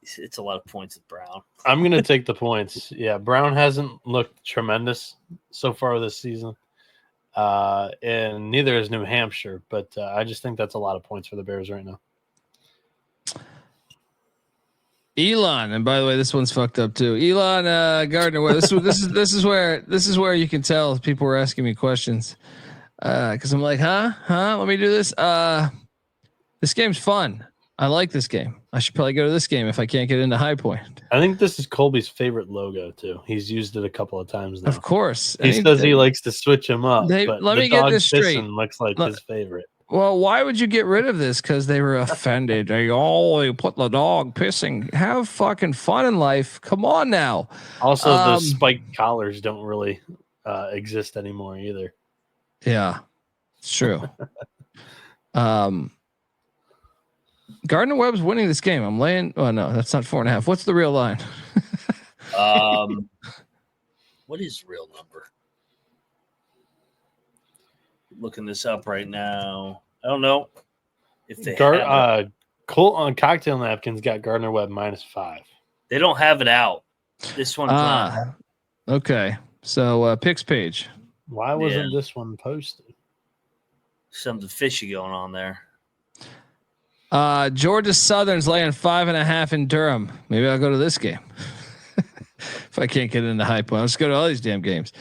It's a lot of points with Brown. I'm going to take the points. Yeah, Brown hasn't looked tremendous so far this season. And neither is New Hampshire, but I just think that's a lot of points for the Bears right now. Elon, and by the way, this one's fucked up too. Elon Gardner-Webb. This is where you can tell people were asking me questions because I'm like, huh? Let me do this. This game's fun. I like this game. I should probably go to this game if I can't get into High Point. I think this is Colby's favorite logo too. He's used it a couple of times now. Of course, he says he likes to switch them up. But let me get this straight. Looks like his favorite. Well, why would you get rid of this? Because they were offended. They put the dog pissing. Have fucking fun in life. Come on now. Also, the spiked collars don't really exist anymore either. Yeah, it's true. Gardner-Webb's winning this game. I'm laying. Oh no, that's not 4.5. What's the real line? What is the real number? Looking this up right now. I don't know if they have Colt on cocktail napkins got Gardner-Webb -5. They don't have it out. This one's not. Okay. So picks page. Why wasn't this one posted? Something fishy going on there. Georgia Southern's laying 5.5 in Durham. Maybe I'll go to this game if I can't get into High Point. Let's go to all these damn games.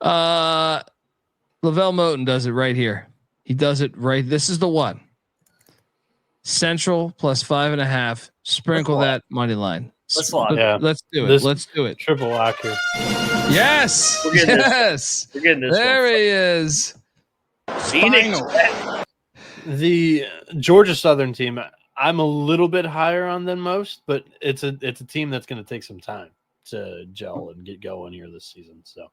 Lavelle Moten does it right here. He does it right. This is the one. Central plus 5.5. Sprinkle that money line. Let's lock. Yeah. Let's do it. Let's do it. Triple lock here. Yes. We're getting this. We're getting this. There he is. Phoenix. The Georgia Southern team, I'm a little bit higher on than most, but it's a team that's going to take some time to gel and get going here this season. So,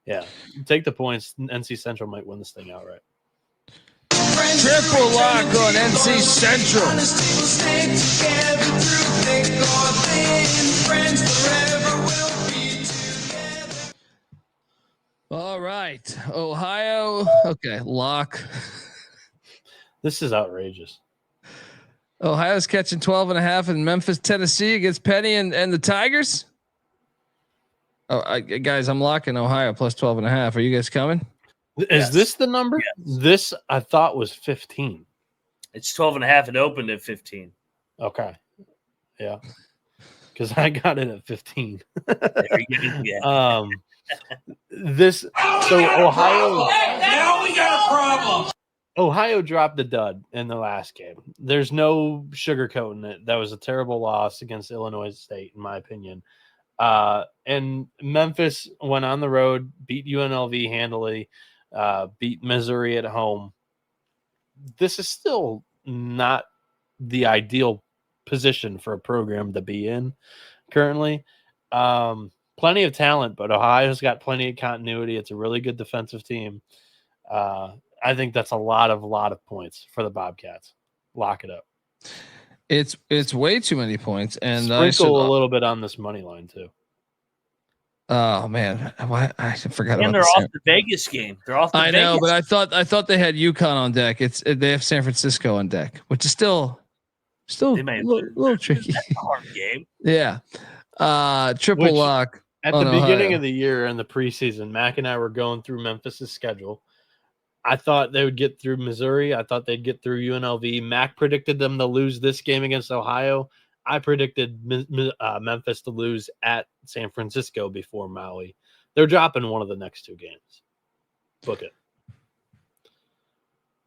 yeah, take the points. NC Central might win this thing outright. Triple lock on NC Central. All right, Ohio. Okay, lock. This is outrageous. Ohio's catching 12.5 in Memphis, Tennessee against Penny and the Tigers. Guys, I'm locking Ohio plus 12.5. Are you guys coming? Is this the number? Yes. This I thought was 15. It's 12.5. It opened at 15. Okay. Yeah. Because I got it at 15. Yeah. So Ohio. Now we got a problem. Ohio dropped the dud in the last game. There's no sugarcoating it. That was a terrible loss against Illinois State, in my opinion. And Memphis went on the road, beat UNLV handily, beat Missouri at home. This is still not the ideal position for a program to be in currently. plenty of talent, but Ohio's got plenty of continuity. It's a really good defensive team. I think that's a lot of points for the Bobcats. Lock it up. It's way too many points, and sprinkle a little bit on this money line too. Oh man, I forgot and about. They're off the Vegas game. They're off. I know, but I thought they had UConn on deck. They have San Francisco on deck, which is still a little tricky. That's a hard game. Yeah, triple lock at the beginning of the year in the preseason. Mac and I were going through Memphis's schedule. I thought they would get through Missouri. I thought they'd get through UNLV. Mac predicted them to lose this game against Ohio. I predicted Memphis to lose at San Francisco before Maui. They're dropping one of the next two games. Book it.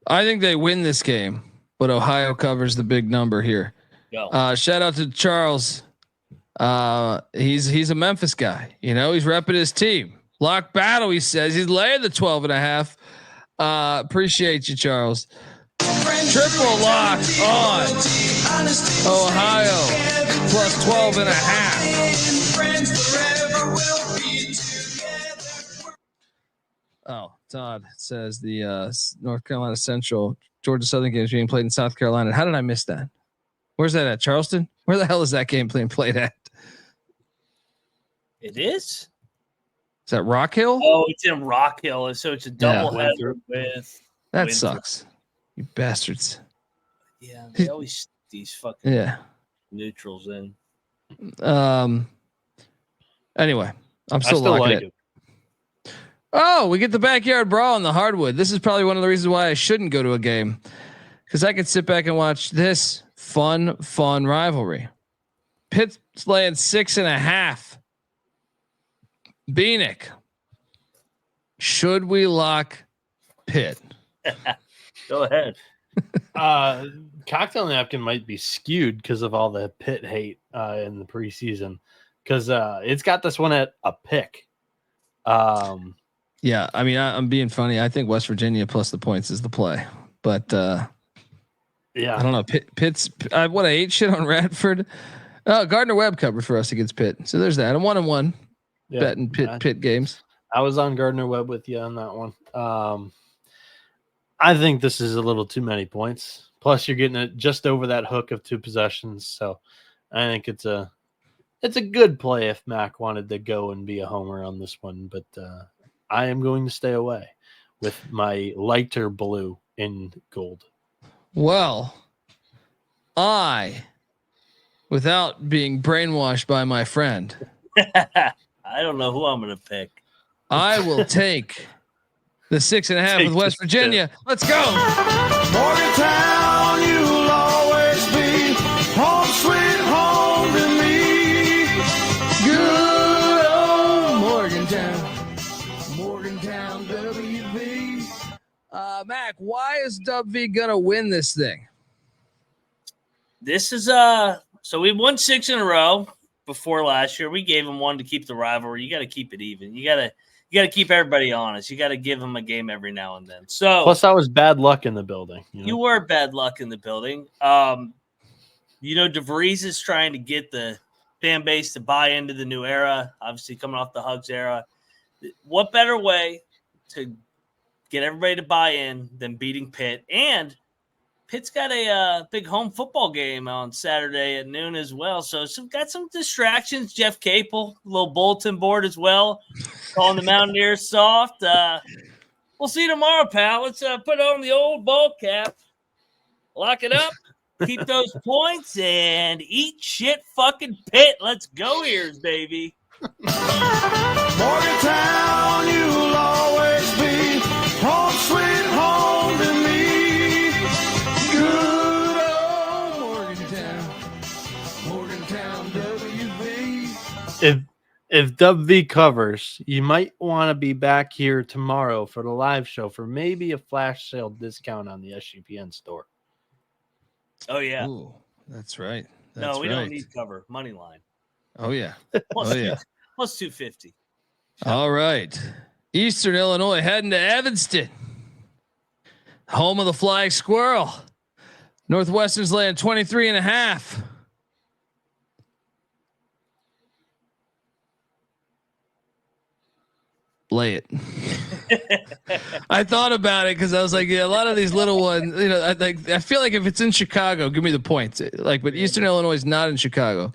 I think they win this game, but Ohio covers the big number here. Shout out to Charles. He's a Memphis guy. You know, he's repping his team. Lock battle, he says. He's laying the 12.5. Appreciate you, Charles. Triple lock on Ohio plus 12.5. Oh, Todd says the North Carolina Central Georgia Southern game is being played in South Carolina. How did I miss that? Where's that at? Charleston? Where the hell is that game being played at? It is. Is that Rock Hill? Oh, it's in Rock Hill, so it's a doubleheader with. That Winthrop. Sucks, you bastards. Yeah, they always these fucking neutrals in. Anyway, I'm still locking it. Oh, we get the backyard brawl on the hardwood. This is probably one of the reasons why I shouldn't go to a game, because I could sit back and watch this fun rivalry. Pitt's laying 6.5. Bieniek, should we lock Pitt? Go ahead. Cocktail napkin might be skewed because of all the Pitt hate in the preseason, because it's got this one at a pick. Yeah, I mean, I'm being funny. I think West Virginia plus the points is the play, but I don't know. Pitt's what I ate shit on Radford. Gardner-Webb covered for us against Pitt, so there's that. I'm 1-1 betting Pitt games. I was on Gardner-Webb with you on that one. I think this is a little too many points. Plus, you're getting it just over that hook of 2 possessions. So, I think it's a good play if Mac wanted to go and be a homer on this one. But I am going to stay away with my lighter blue in gold. Well, without being brainwashed by my friend, I don't know who I'm going to pick. I will take the 6.5 with West Virginia. Let's go. Morgantown, you'll always be home, sweet home to me. Good old Morgantown, WV. Mac, why is WV gonna win this thing? This is so we won 6 in a row before last year. We gave them one to keep the rivalry. You got to keep it even. You got to keep everybody honest. You got to give them a game every now and then. So plus, I was bad luck in the building. You were bad luck in the building. DeVries is trying to get the fan base to buy into the new era. Obviously, coming off the Hugs era. What better way to get everybody to buy in than beating Pitt? And Pitt's got a big home football game on Saturday at noon as well. So got some distractions. Jeff Capel, a little bulletin board as well, calling the Mountaineers soft. We'll see you tomorrow, pal. Let's put on the old ball cap, lock it up, keep those points, and eat shit fucking Pitt. Let's go ears, baby. Morgantown, you'll always be home, sweet home to me. Good old Morgantown, WV. If WV covers, you might want to be back here tomorrow for the live show for maybe a flash sale discount on the SGPN store. Oh yeah, Ooh, that's right. No, we don't need cover. Money line. Oh yeah. Plus 250. All right. Eastern Illinois heading to Evanston, home of the Flying Squirrel. Northwestern's laying 23.5. Lay it. I thought about it because I was like, yeah, a lot of these little ones, I feel like if it's in Chicago, give me the points. But Eastern Illinois is not in Chicago.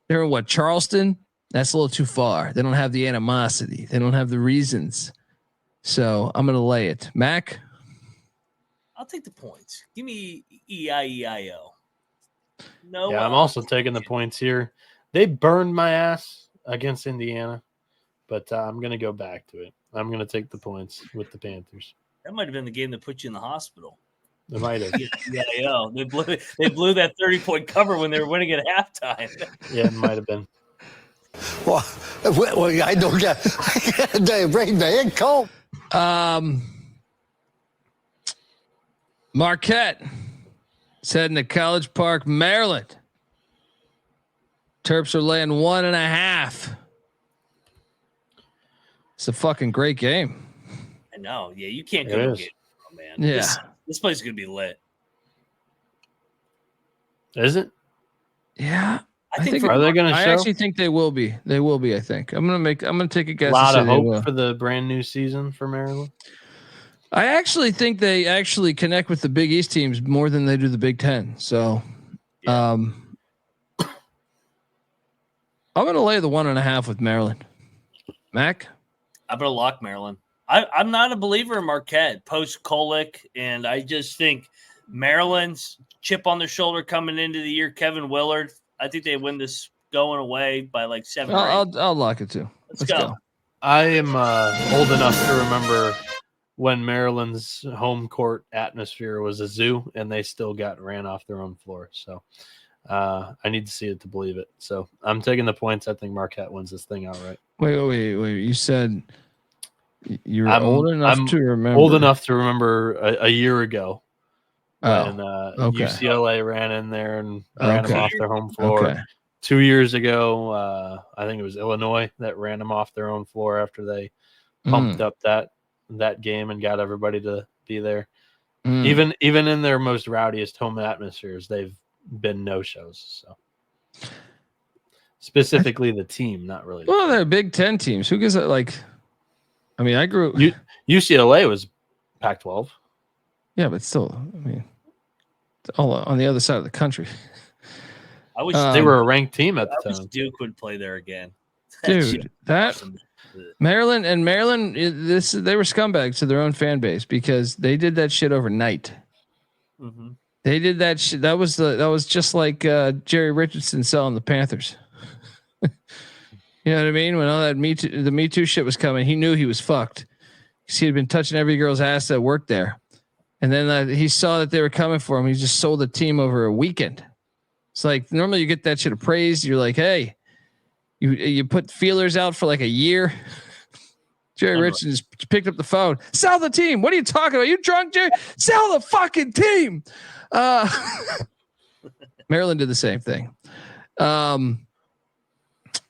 They're in what, Charleston? That's a little too far. They don't have the animosity. They don't have the reasons. So I'm going to lay it. Mac? I'll take the points. Give me EIEIO. No. Yeah, I'm also taking the points here. They burned my ass against Indiana, but I'm going to go back to it. I'm going to take the points with the Panthers. That might have been the game that put you in the hospital. It might have. EIEIO. They blew that 30-point cover when they were winning at halftime. Yeah, it might have been. Well, I don't get they bring the head cold. Marquette is heading to College Park, Maryland. Terps are laying 1.5. It's a fucking great game. I know. Yeah, you can't go to a game. Oh, man. Yeah. This place is going to be lit. Is it? Yeah. I think are they going to show? I actually think they will be. They will be, I think. I'm going to take a guess. A lot of hope for the brand new season for Maryland. I actually think they actually connect with the Big East teams more than they do the Big Ten. So, yeah. I'm going to lay the 1.5 with Maryland. Mac? I'm going to lock Maryland. I'm not a believer in Marquette post-Kolick, and I just think Maryland's chip on their shoulder coming into the year, Kevin Willard, I think they win this going away by like 7 or 8. I'll lock it too. Let's go. I am old enough to remember when Maryland's home court atmosphere was a zoo and they still got ran off their own floor. So I need to see it to believe it. So I'm taking the points. I think Marquette wins this thing outright. Wait. You said you're old enough to remember. Old enough to remember a year ago when UCLA ran in there and ran them off their home floor. Okay. 2 years ago, I think it was Illinois that ran them off their own floor after they pumped up that game and got everybody to be there. Even in their most rowdiest home atmospheres, they've been no-shows. So specifically the team, not really. Well, they're Big Ten teams. Who gives it like? I mean, I grew. UCLA was Pac-12. Yeah, but still, I mean, all on the other side of the country. I wish they were a ranked team at the time. Duke would play there again. Dude, that Maryland, they were scumbags to their own fan base because they did that shit overnight. Mm-hmm. They did that shit. That was just like Jerry Richardson selling the Panthers. You know what I mean? When all that the Me Too shit was coming, he knew he was fucked because he had been touching every girl's ass that worked there. And then he saw that they were coming for him. He just sold the team over a weekend. It's like normally you get that shit appraised. You're like, hey, you put feelers out for like a year. Jerry Richardson just picked up the phone. Sell the team. What are you talking about? You drunk, Jerry? Sell the fucking team. Maryland did the same thing.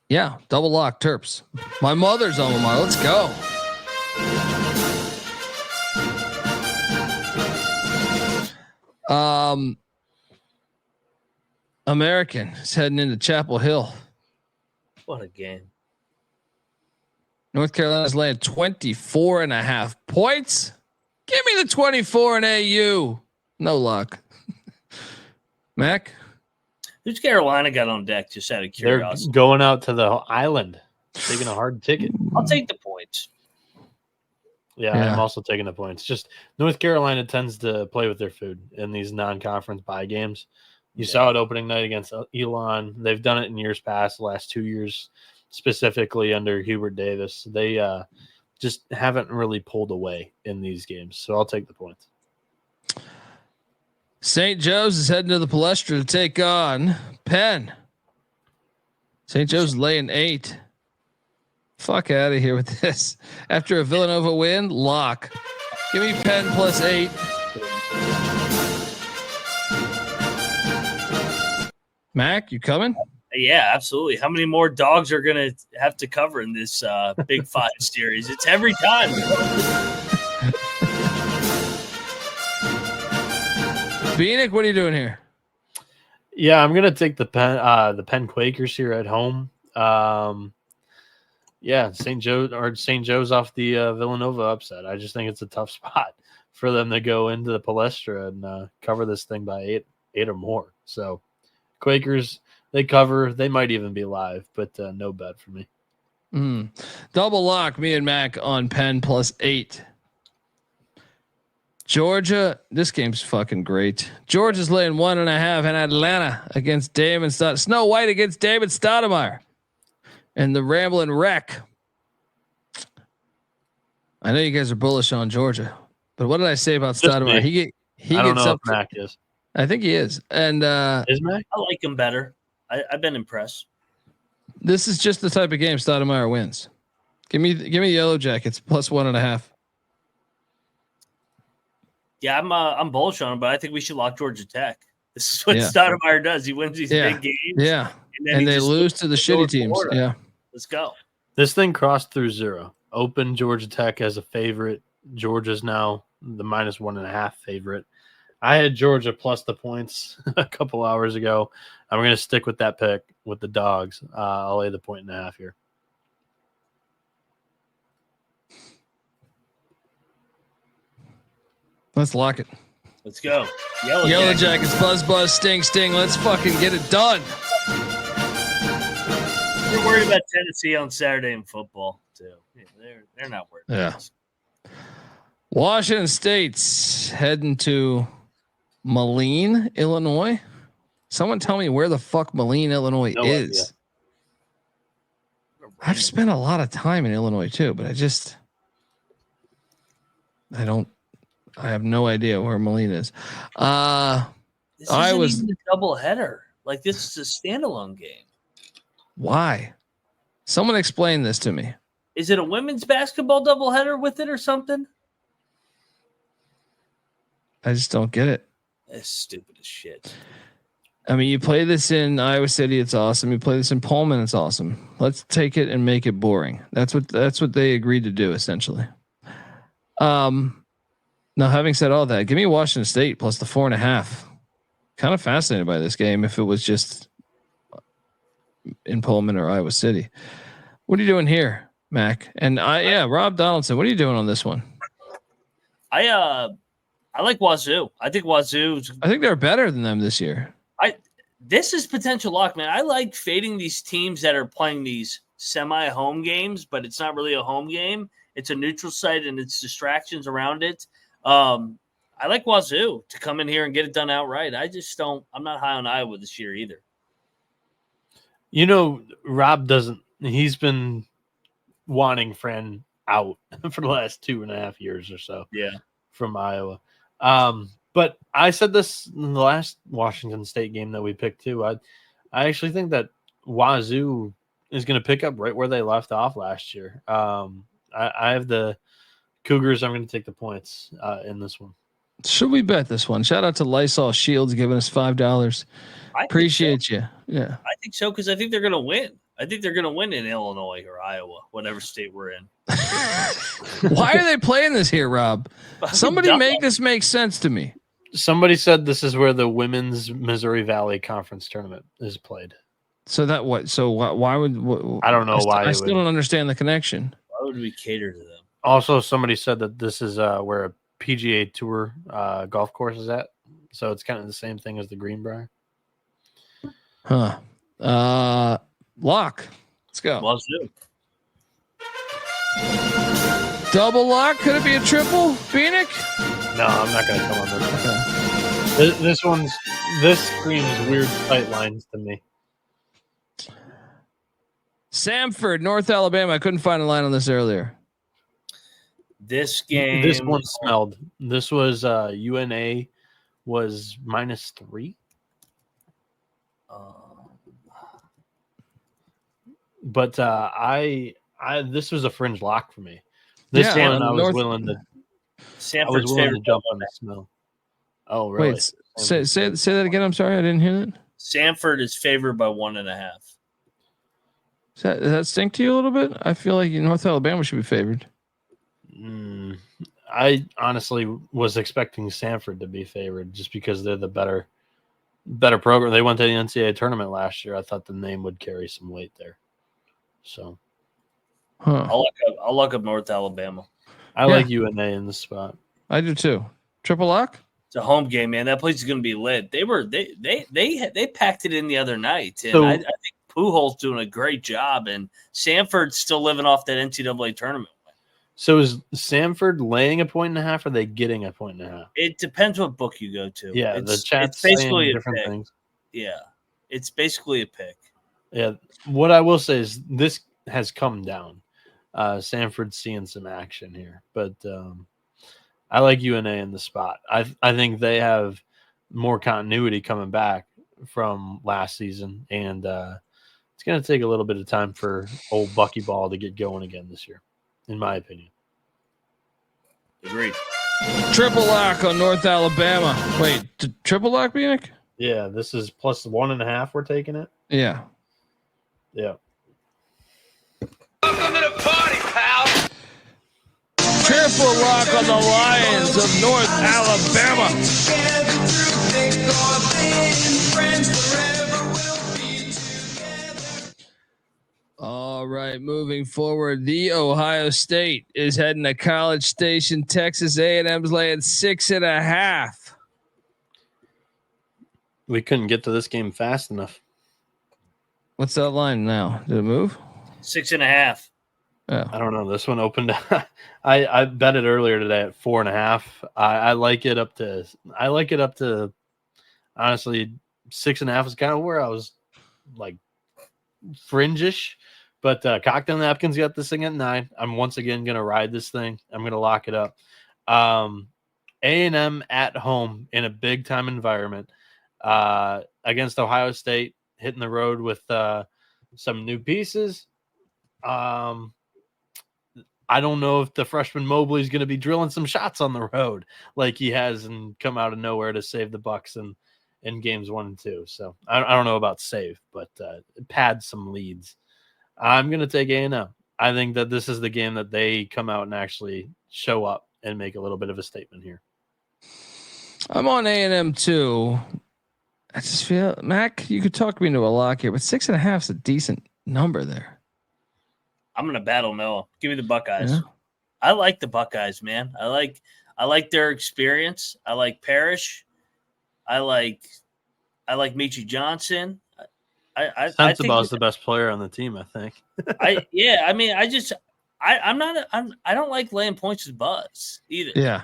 Yeah, double lock Terps. My mother's alma mater. Let's go. American is heading into Chapel Hill. What a game. North Carolina's laying 24.5 points. Give me the 24 in AU. No luck. Mac? Who's Carolina got on deck, just out of curiosity? They're going out to the island, taking a hard ticket. I'll take the points. Yeah, I'm also taking the points. Just North Carolina tends to play with their food in these non-conference bye games. You saw it opening night against Elon. They've done it in years past, the last 2 years, specifically under Hubert Davis. They just haven't really pulled away in these games. So I'll take the points. St. Joe's is heading to the Palestra to take on Penn. St. Joe's laying 8. Fuck out of here with this. After a Villanova win, lock. Give me Penn plus 8. Mac, you coming? Yeah, absolutely. How many more dogs are going to have to cover in this Big 5 series? It's every time. Bieniek, what are you doing here? Yeah, I'm gonna take the Penn Quakers here at home. Yeah, St. Joe's off the Villanova upset. I just think it's a tough spot for them to go into the Palestra and cover this thing by eight or more. So Quakers, they cover. They might even be live, but no bet for me. Double lock, me and Mac on Penn +8. Georgia, this game's fucking great. Georgia's laying 1.5 in Atlanta against David Snow White against David Stoudemire. And the Ramblin' Wreck. I know you guys are bullish on Georgia, but what did I say about Stoudemire? He I don't gets know up. if Mac is. I think he is. And is Mac? I like him better. I've been impressed. This is just the type of game Stoudemire wins. Give me Yellow Jackets +1.5. Yeah, I'm bullish on him, but I think we should lock Georgia Tech. This is what Stoudemire does. He wins these big games. Yeah. And they lose to the shitty teams. Florida. Yeah. Let's go. This thing crossed through 0. Open Georgia Tech as a favorite. Georgia's now the -1.5 favorite. I had Georgia plus the points a couple hours ago. I'm going to stick with that pick with the dogs. I'll lay the 1.5 here. Let's lock it. Let's go. Yellow Jackets, buzz, sting. Let's fucking get it done. We're worried about Tennessee on Saturday in football too. Yeah, they're not worried. Yeah. Washington State's heading to Moline, Illinois. Someone tell me where the fuck Moline, Illinois is. I've spent a lot of time in Illinois too, but I have no idea where Moline is. This isn't even a double header. Like, this is a standalone game. Why? Someone explain this to me. Is it a women's basketball doubleheader with it or something? I just don't get it. That's stupid as shit. I mean, you play this in Iowa City, it's awesome. You play this in Pullman, it's awesome. Let's take it and make it boring. That's what they agreed to do, essentially. Now, having said all that, give me Washington State plus the 4.5. Kind of fascinated by this game if it was just in Pullman or Iowa City. What are you doing here, Mac? And Rob Donaldson, what are you doing on this one? I like Wazoo. I think they're better than them this year. This is potential lock, man. I like fading these teams that are playing these semi-home games, but it's not really a home game. It's a neutral site and it's distractions around it. I like Wazoo to come in here and get it done outright. I'm not high on Iowa this year either. You know, Rob he's been wanting Fran out for the last 2.5 years or so. Yeah. From Iowa. But I said this in the last Washington State game that we picked too. I actually think that Wazoo is going to pick up right where they left off last year. I have the Cougars. I'm going to take the points in this one. Should we bet this one? Shout out to Lysol Shields giving us $5. Appreciate you. Yeah, I think so because I think they're going to win. I think they're going to win in Illinois or Iowa, whatever state we're in. Why are they playing this here, Rob? Somebody make this make sense to me. Somebody said this is where the women's Missouri Valley Conference tournament is played. So that what? So why would? I don't know why. I still don't understand the connection. Why would we cater to them? Also, somebody said that this is where a PGA Tour golf course is at. So it's kind of the same thing as the Greenbrier. Huh. Lock. Let's go. Wazoo. Double lock. Could it be a triple? Bieniek? No, I'm not going to come on this. Okay. This screams weird sight lines to me. Samford, North Alabama. I couldn't find a line on this earlier. This game. This one smelled. This was UNA was -3. But this was a fringe lock for me. This one I was willing to. Samford's favorite jump on the smell. Oh, really? Wait, say that again. I'm sorry, I didn't hear that. Samford is favored by 1.5. Does that stink to you a little bit? I feel like North Alabama should be favored. I honestly was expecting Samford to be favored just because they're the better program. They went to the NCAA tournament last year. I thought the name would carry some weight there. So Huh. I'll look up North Alabama. I like UNA in the spot. I do too. Triple lock? It's a home game, man. That place is going to be lit. They packed it in the other night, and So- I think Pujols doing a great job, and Samford's still living off that NCAA tournament. So is Samford laying a 1.5? Or are they getting a 1.5? It depends what book you go to. Yeah, the chat's it's basically saying a different pick. things. Yeah, it's basically a pick. Yeah, what I will say is this has come down. Samford's seeing some action here, but I like UNA in the spot. I think they have more continuity coming back from last season, and it's going to take a little bit of time for old Buckyball to get going again this year, in my opinion. Agreed. Triple lock on North Alabama. Wait, triple lock, Bieniek? Yeah, this is plus 1.5. We're taking it. Yeah. Yeah. Welcome to the party, pal. Triple lock on the Lions of North Alabama. All right, moving forward, the Ohio State is heading to College Station, Texas. A&M's laying 6.5. We couldn't get to this game fast enough. What's that line now? Did it move? 6.5. Oh. I don't know. This one opened. I bet it earlier today at 4.5. I like it up to. I like it up to. Honestly, 6.5 is kind of where I was like fringish, but Cocktail Napkins got this thing at 9. I'm once again gonna ride this thing. I'm gonna lock it up. A&M at home in a big time environment against Ohio State, hitting the road with some new pieces. I don't know if the freshman Mobley is going to be drilling some shots on the road like he has and come out of nowhere to save the Bucks in games 1 and 2. So I don't know about save, but pad some leads. I'm going to take A&M. I think that this is the game that they come out and actually show up and make a little bit of a statement here. I'm on A&M too. I just feel, Mac, you could talk me into a lock here, but 6.5 is a decent number there. I'm gonna battle Noah. Give me the Buckeyes. Yeah. I like the Buckeyes, man. I like their experience. I like Parrish. I like Michi Johnson. Sensabaugh's the best player on the team, I think. I don't like laying points with Buzz either. Yeah.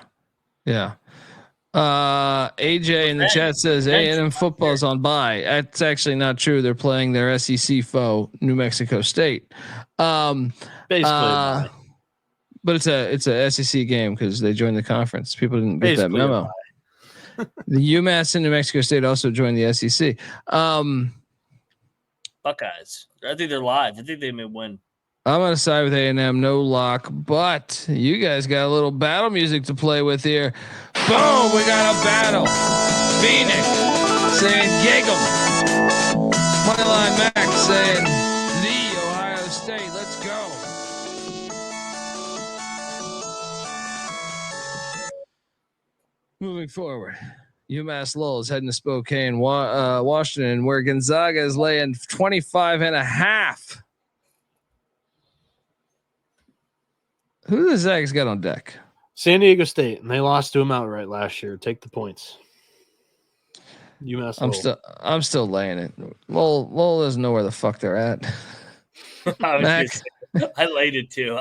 AJ in the chat says A&M football's on bye. That's actually not true. They're playing their SEC foe, New Mexico State. Basically, but it's a SEC game because they joined the conference. People didn't get that memo. The UMass and New Mexico State also joined the SEC. Buckeyes. I think they're live. I think they may win. I'm going to side with A&M, no lock, but you guys got a little battle music to play with here. Boom, we got a battle. Phoenix saying Giggle. Moneyline Mac saying the Ohio State. Let's go. Moving forward, UMass Lowell is heading to Spokane, Washington, where Gonzaga is laying 25.5. Who the Zags got on deck? San Diego State, and they lost to them outright last year. Take the points. UMass. I'm still laying it. Lowell doesn't know where the fuck they're at. I laid it too.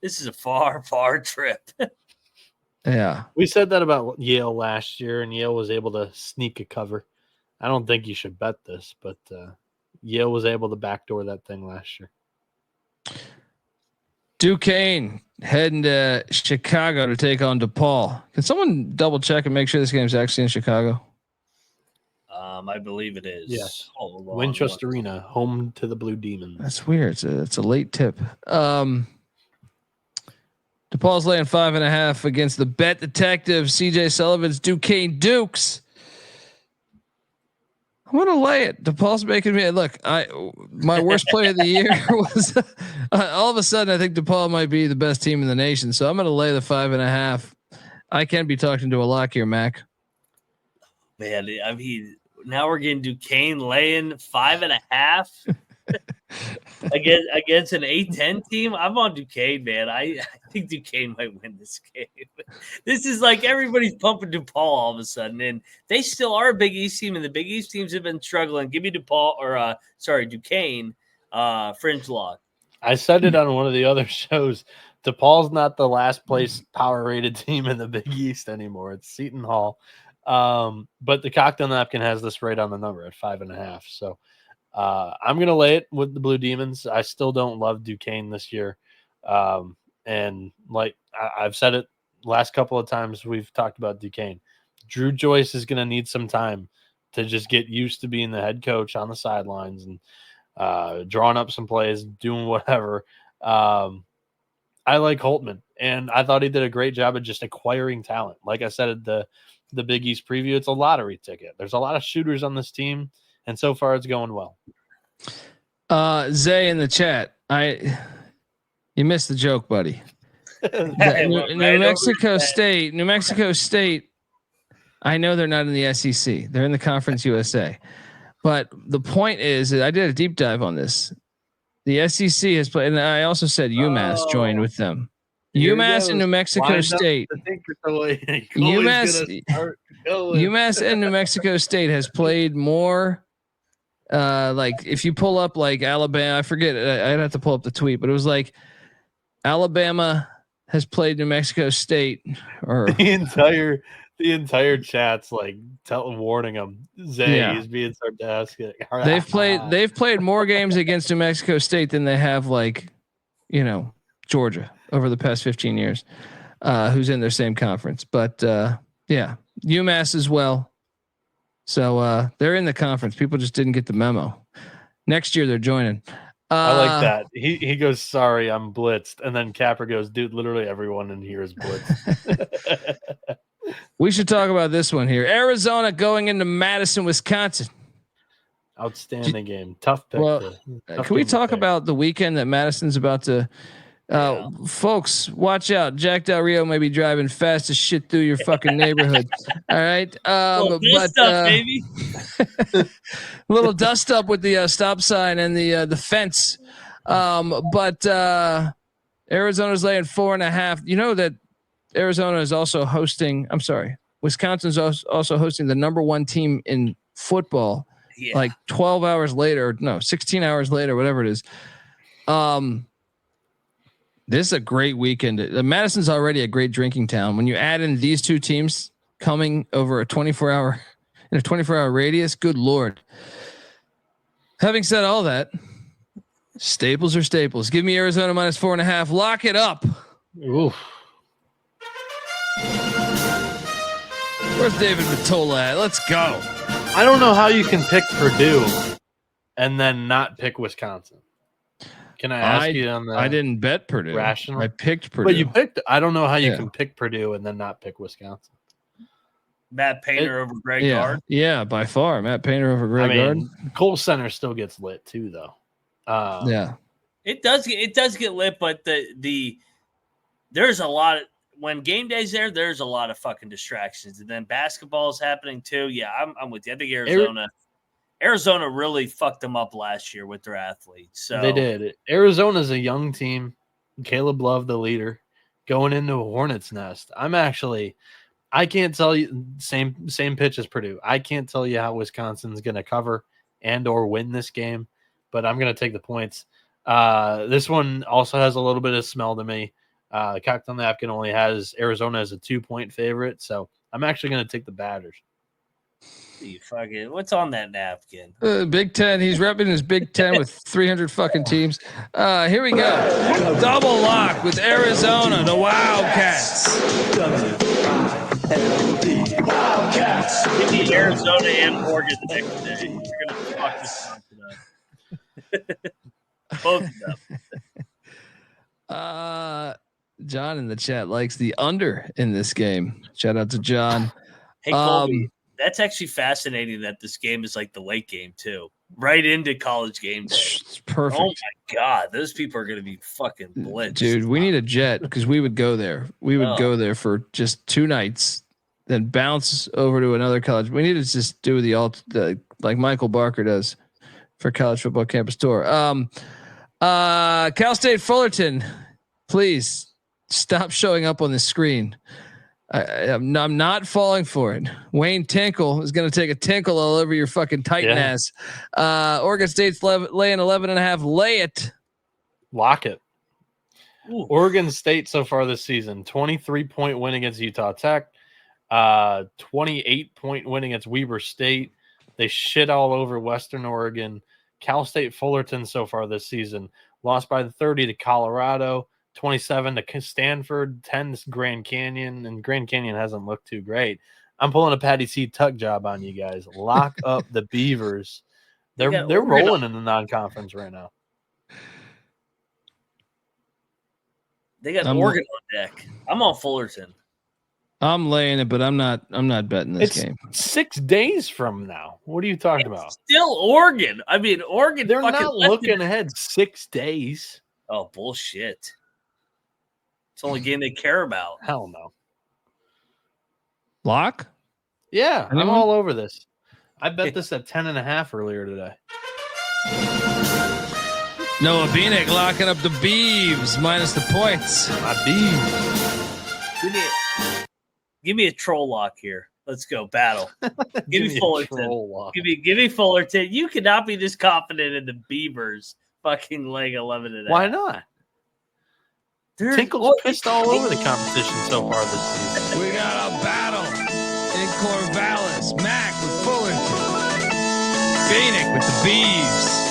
This is a far trip. Yeah. We said that about Yale last year, and Yale was able to sneak a cover. I don't think you should bet this, but Yale was able to backdoor that thing last year. Duquesne heading to Chicago to take on DePaul. Can someone double check and make sure this game's actually in Chicago? I believe it is. Yes. Winchester Arena, home to the Blue Demons. That's weird. It's a late tip. DePaul's laying 5.5 against the Bet Detective, CJ Sullivan's Duquesne Dukes. I'm gonna lay it. DePaul's making me look. My worst play of the year was all of a sudden I think DePaul might be the best team in the nation. So I'm gonna lay the 5.5. I can't be talking to a lock here, Mac. Man, I mean, now we're getting Duquesne laying 5.5. against an A-10 team, I'm on Duquesne, man. I think Duquesne might win this game. This is like everybody's pumping DePaul all of a sudden, and they still are a Big East team, and the Big East teams have been struggling. Give me Duquesne, fringe lock. I said it on one of the other shows. DePaul's not the last place power rated team in the Big East anymore. It's Seton Hall. But the cocktail napkin has this right on the number at 5.5. So I'm going to lay it with the Blue Demons. I still don't love Duquesne this year. And like I've said it last couple of times we've talked about Duquesne, Drew Joyce is going to need some time to just get used to being the head coach on the sidelines and drawing up some plays, doing whatever. I like Holtman, and I thought he did a great job of just acquiring talent. Like I said at the Big East preview, it's a lottery ticket. There's a lot of shooters on this team, and so far it's going well. Zay in the chat, you missed the joke, buddy. New Mexico State. I know they're not in the SEC. They're in the Conference USA. But the point is, I did a deep dive on this. The SEC has played, and I also said UMass joined with them. UMass and New Mexico State. UMass and New Mexico State has played more. Like if you pull up like Alabama, I forget. I'd have to pull up the tweet, but it was like Alabama has played New Mexico State, or the entire chat's like warning them. Zay is being sarcastic. They've played more games against New Mexico State than they have Georgia over the past 15 years, who's in their same conference. But UMass as well. So they're in the conference. People just didn't get the memo. Next year they're joining. I like that. He goes, sorry, I'm blitzed. And then Capper goes, dude, literally everyone in here is blitzed. We should talk about this one here. Arizona going into Madison, Wisconsin. Outstanding game. Tough pick. Well, can we talk about the weekend that Madison's about to folks, watch out. Jack Del Rio may be driving fast as shit through your fucking neighborhood. All right. Baby. A little dust up with the stop sign and the fence. But Arizona's laying 4.5. You know that Arizona is also hosting. I'm sorry, Wisconsin's also hosting the number one team in football. Yeah. Like 12 hours later, 16 hours later, whatever it is. This is a great weekend. Madison's already a great drinking town. When you add in these two teams coming over a 24-hour radius, good Lord. Having said all that, staples are staples. Give me Arizona minus 4.5. Lock it up. Oof. Where's David Matola at? Let's go. I don't know how you can pick Purdue and then not pick Wisconsin. Can I ask you on the? I didn't bet Purdue. Rational. I picked Purdue. But you picked. I don't know how you can pick Purdue and then not pick Wisconsin. Matt Painter over Greg Gard. Yeah, by far. Matt Painter over Greg Gard. Cole Center still gets lit too, though. It does get lit, but there's a lot of, when game day's there's a lot of fucking distractions, and then basketball is happening too. Yeah, I'm with you. I think Arizona really fucked them up last year with their athletes. So they did. Arizona's a young team. Caleb Love, the leader, going into a hornet's nest. I can't tell you, same pitch as Purdue. I can't tell you how Wisconsin's going to cover and or win this game, but I'm going to take the points. This one also has a little bit of smell to me. Cocktail Napkin only has Arizona as a 2-point favorite, so I'm actually going to take the Badgers. What's on that napkin? Big Ten. He's repping his Big Ten with 300 fucking teams. Here we go. Double lock with Arizona, the Wildcats. Give me Arizona and Oregon the next day. You're gonna fuck this up. Both of them. John in the chat likes the under in this game. Shout out to John. Hey, Colby. That's actually fascinating that this game is like the late game too, right into college game day. It's perfect. Oh my God, those people are going to be fucking blitzed. Dude, we need a jet because we would go there. We would go there for just 2 nights, then bounce over to another college. We need to just do the like Michael Barker does. for College Football Campus Tour. Cal State Fullerton, please stop showing up on the screen. I'm not falling for it. Wayne Tinkle is going to take a tinkle all over your fucking Titan ass. Oregon State's laying 11.5. Lay it. Lock it. Ooh. Oregon State so far this season, 23-point win against Utah Tech, 28-point win against Weber State. They shit all over Western Oregon. Cal State Fullerton so far this season, lost by 30 to Colorado, 27 to Stanford, 10 to Grand Canyon, and Grand Canyon hasn't looked too great. I'm pulling a Patty C. Tuck job on you guys. Lock up the Beavers. They're rolling in the non-conference right now. They got Oregon on deck. I'm on Fullerton. I'm laying it, but I'm not betting this game. 6 days from now. What are you talking about? Still Oregon. I mean, Oregon. They're not looking ahead 6 days. Oh, bullshit. It's the only game they care about. Hell no. Lock? Yeah, I'm all over this. I bet this at 10.5 earlier today. Noah Bieniek locking up the Beavs minus the points. My Beavs. Give me a troll lock here. Let's go battle. Give me Fullerton. Give me Fullerton. You cannot be this confident in the Beavers fucking laying 11.5. Why not? Tinkle's pissed all over the competition so far this season. We got a battle in Corvallis. Mac with Fullerton. Bieniek with the Beavs.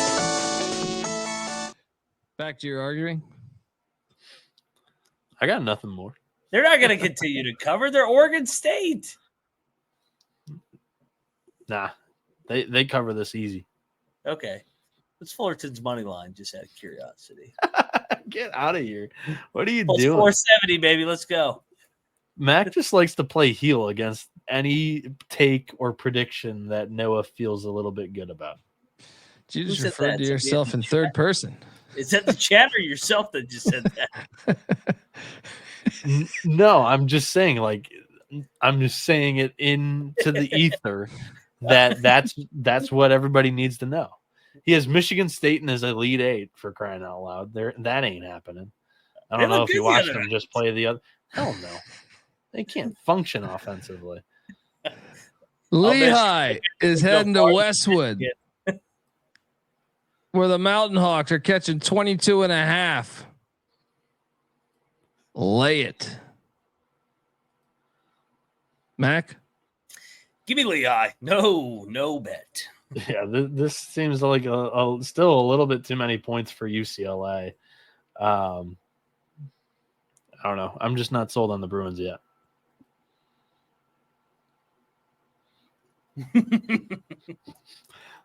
Back to your arguing. I got nothing more. They're not going to continue to cover. They're Oregon State. Nah, they cover this easy. Okay. What's Fullerton's money line? Just out of curiosity. Get out of here. What are you Plus doing? 470, baby. Let's go. Mac just likes to play heel against any take or prediction that Noah feels a little bit good about. You just referred to yourself in third person. Is that the chat or yourself that just said that? No, I'm just saying it into the ether that's what everybody needs to know. He has Michigan State in his Elite Eight, for crying out loud. That ain't happening. I don't know if you watched them just play the other. Hell no. They can't function offensively. Lehigh is heading to Westwood, where the Mountain Hawks are catching 22.5. Lay it. Mac? Give me Lehigh. No bet. Yeah, this seems like still a little bit too many points for UCLA. I don't know. I'm just not sold on the Bruins yet.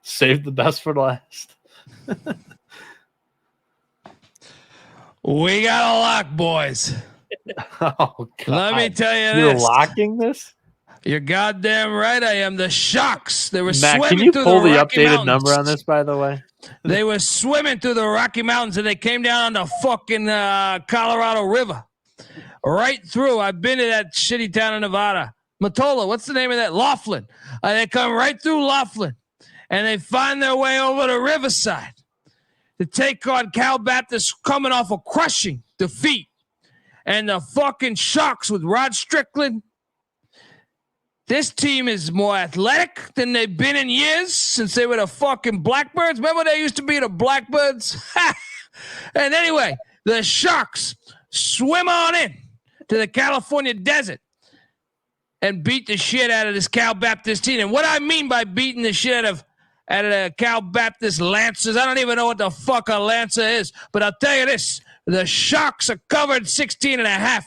Save the best for last. We got a lock, boys. Oh, God. Let me tell you You're this. locking this? You're goddamn right. I am. The Sharks. They were Matt, swimming can you through pull the Rocky updated Mountains. number on this, by the way? They were swimming through the Rocky Mountains and they came down on the fucking Colorado River. Right through. I've been to that shitty town in Nevada. Matola, what's the name of that? Laughlin. They come right through Laughlin and they find their way over to Riverside to take on Cal Baptist coming off a crushing defeat. And the fucking Sharks with Rod Strickland. This team is more athletic than they've been in years since they were the fucking Blackbirds. Remember they used to be the Blackbirds? And anyway, the Sharks swim on in to the California desert and beat the shit out of this Cal Baptist team. And what I mean by beating the shit out of the Cal Baptist Lancers, I don't even know what the fuck a Lancer is, but I'll tell you this. The Sharks are covered 16.5.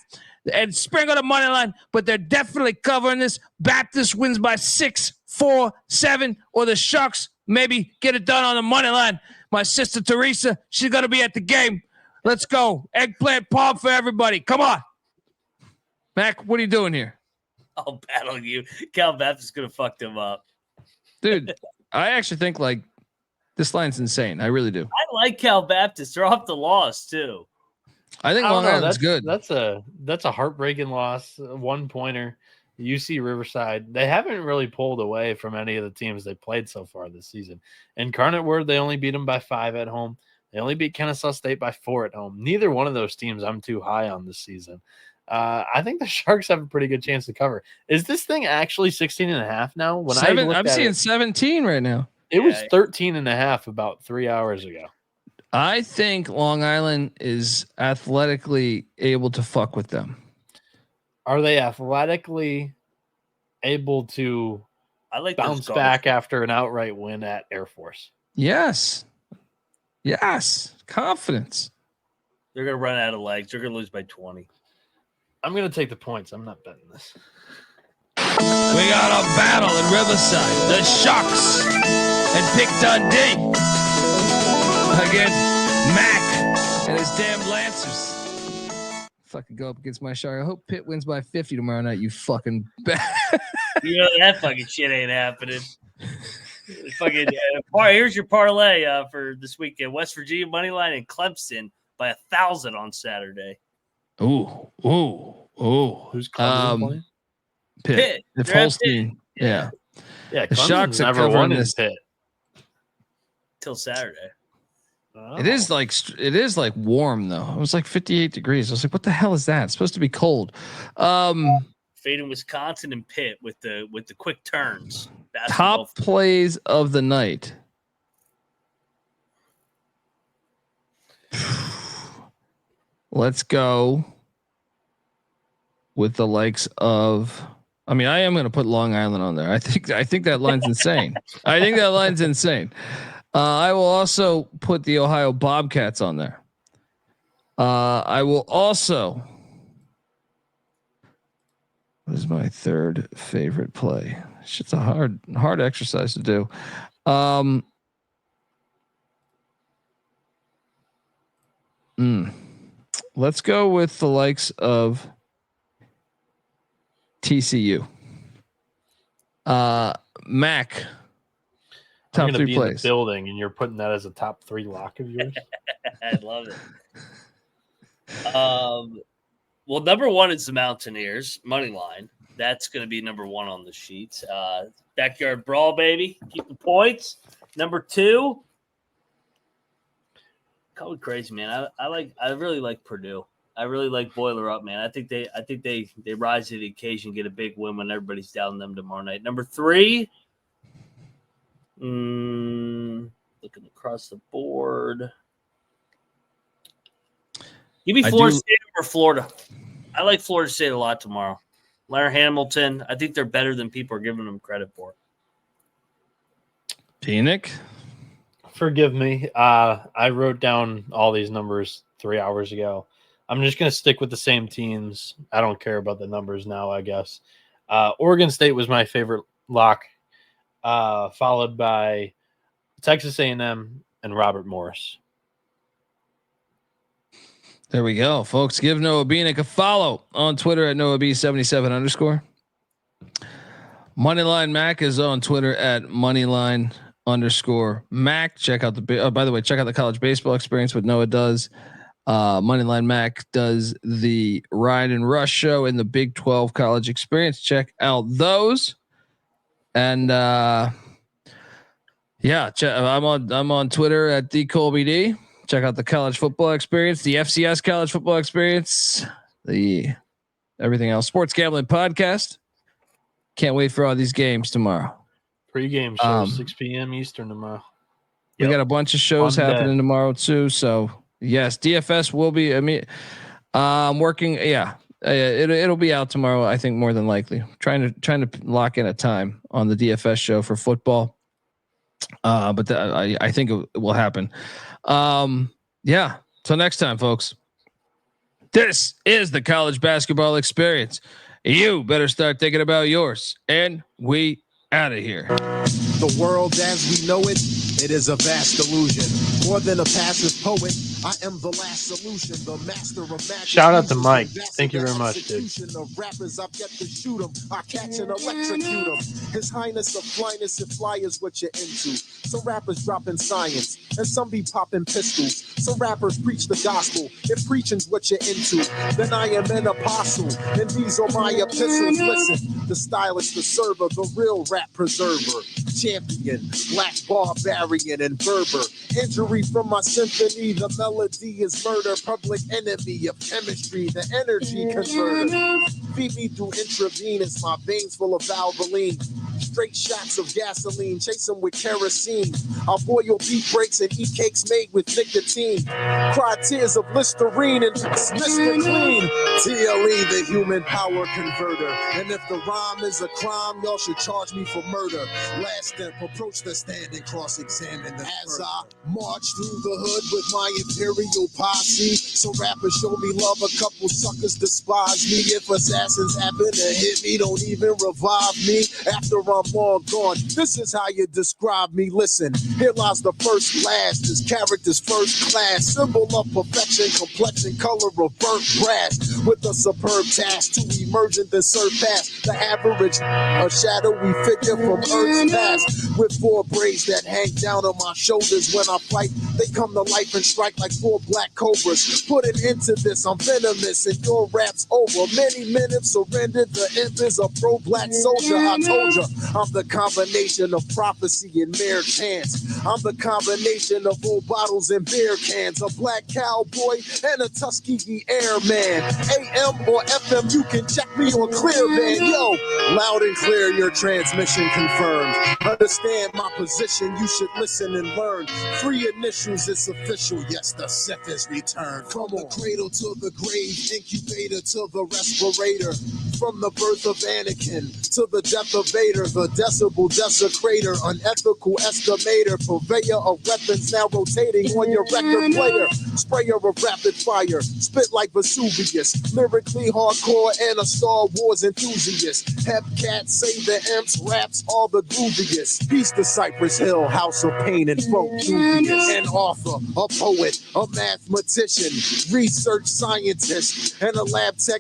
And sprinkle the money line, but they're definitely covering this. Baptist wins by 6, 4, 7, or the Sharks maybe get it done on the money line. My sister Teresa, she's going to be at the game. Let's go. Eggplant palm for everybody. Come on. Mac, what are you doing here? I'll battle you. Cal Baptist is going to fuck them up. Dude, I actually think like this line's insane. I really do. I like Cal Baptist. They're off the loss, too. I think Long Island's good. That's a heartbreaking loss, 1-pointer. UC Riverside, they haven't really pulled away from any of the teams they played so far this season. Incarnate Word, they only beat them by 5 at home. They only beat Kennesaw State by 4 at home. Neither one of those teams I'm too high on this season. I think the Sharks have a pretty good chance to cover. Is this thing actually 16.5 now? When I'm seeing 17 right now. It was 13.5 about 3 hours ago. I think Long Island is athletically able to fuck with them. Are they athletically able to bounce back after an outright win at Air Force? Yes. Confidence. They're going to run out of legs. They're going to lose by 20. I'm going to take the points. I'm not betting this. We got a battle in Riverside. The Sharks and Pick Dundee against Mac and his damn Lancers. Fucking go up against my Shark. I hope Pitt wins by 50 tomorrow night, you fucking You know that fucking shit ain't happening. Fucking here's your parlay for this weekend. West Virginia money line and Clemson by 1,000 on Saturday. Ooh. Who's Clemson playing? Pitt. If Holstein. Yeah. Yeah. The Sharks never are won covering this Pitt till Saturday. Oh. It is like warm though. It was like 58 degrees. I was like, what the hell is that? It's supposed to be cold. Fading Wisconsin and Pitt with the quick turns. Top plays of the night. Let's go with the likes of. I mean, I am going to put Long Island on there. I think that line's insane. I will also put the Ohio Bobcats on there. I will also. What is my third favorite play? It's a hard exercise to do. Let's go with the likes of TCU. Mac. Top 3 plays. In the building, and you're putting that as a top 3 lock of yours. I love it. Well, number 1 is the Mountaineers money line. That's going to be number 1 on the sheet. Backyard brawl, baby. Keep the points. Number 2. Call it crazy, man. I really like Purdue. I really like Boiler Up, man. I think they rise to the occasion, get a big win when everybody's down them tomorrow night. Number 3. Looking across the board. Give me Florida State over Florida. I like Florida State a lot tomorrow. Larry Hamilton, I think they're better than people are giving them credit for. Bieniek? Forgive me. I wrote down all these numbers 3 hours ago. I'm just going to stick with the same teams. I don't care about the numbers now, I guess. Oregon State was my favorite lock, followed by Texas A&M and Robert Morris. There we go, folks. Give Noah Bieniek a follow on Twitter at NoahB77_. Moneyline Mac is on Twitter at Moneyline_Mac. Check out by the way, check out the college baseball experience what Noah does. Moneyline Mac does the Ride and Rush show and the Big 12 college experience. Check out those. And I'm on Twitter at @Colby. Check out the college football experience, the FCS college football experience, the everything else sports gambling podcast. Can't wait for all these games tomorrow. Pre-game show 6 p.m. Eastern tomorrow. We got a bunch of shows happening tomorrow too. So yes, DFS will be. I'm working. Yeah, it'll be out tomorrow. I think more than likely. Trying to lock in a time on the DFS show for football. But I think it will happen. Yeah. Till next time, folks. This is the college basketball experience. You better start thinking about yours. And we out of here. The world as we know it, it is a vast illusion. More than a passive poet, I am the last solution, the master of magic. Shout out to Mike. Thank you very much, dude. Of rappers, I've yet to shoot 'em. I catch and electrocute 'em. His highness of flyness and fly is what you're into. Some rappers dropping science, and some be popping pistols. Some rappers preach the gospel. If preaching's what you're into, then I am an apostle, and these are my epistles. Listen, the stylist, the server, the real rap preserver, champion, black barbarian, and Berber. Injury from my symphony, the melody is murder. Public enemy of chemistry, the energy converter. Feed me through intravenous, my veins full of Valvoline. Straight shots of gasoline, chase them with kerosene. I'll boil beat breaks and eat cakes made with nicotine. Cry tears of Listerine and Mr. Clean. TLE, the human power converter. And if the rhyme is a crime, y'all should charge me for murder. Last step, approach the stand and cross-examine the as I march through the hood with my imperial posse. Some rappers show me love, a couple suckers despise me. If assassins happen to hit me, don't even revive me. After I'm long gone, this is how you describe me. Listen, here lies the first blast. This character's first class, symbol of perfection, complexion, color of burnt brass. With a superb task to emerge and then surpass the average, a shadowy figure from Earth's past. With 4 braids that hang down on my shoulders when I fight, they come to life and strike like 4 black cobras. Put an end to this, I'm venomous and your rap's over. Many men have surrendered, the imp is a pro-black soldier. I told you, I'm the combination of prophecy and mere chance. I'm the combination of old bottles and beer cans. A black cowboy and a Tuskegee airman. AM or FM, you can check me on Clearband. Yo, loud and clear, your transmission confirmed. Understand my position, you should listen and learn. 3 initials, it's official. Yes, the Sith is returned. From the cradle to the grave, incubator to the respirator. From the birth of Anakin to the death of Vader, the decibel desecrator, unethical estimator, purveyor of weapons now rotating on your record player, sprayer of rapid fire, spit like Vesuvius, lyrically hardcore and a Star Wars enthusiast. Hepcat, say the imps, raps all the grooviest. Peace to Cypress Hill, house of pain and folk dubious. An author, a poet, a mathematician, research scientist, and a lab tech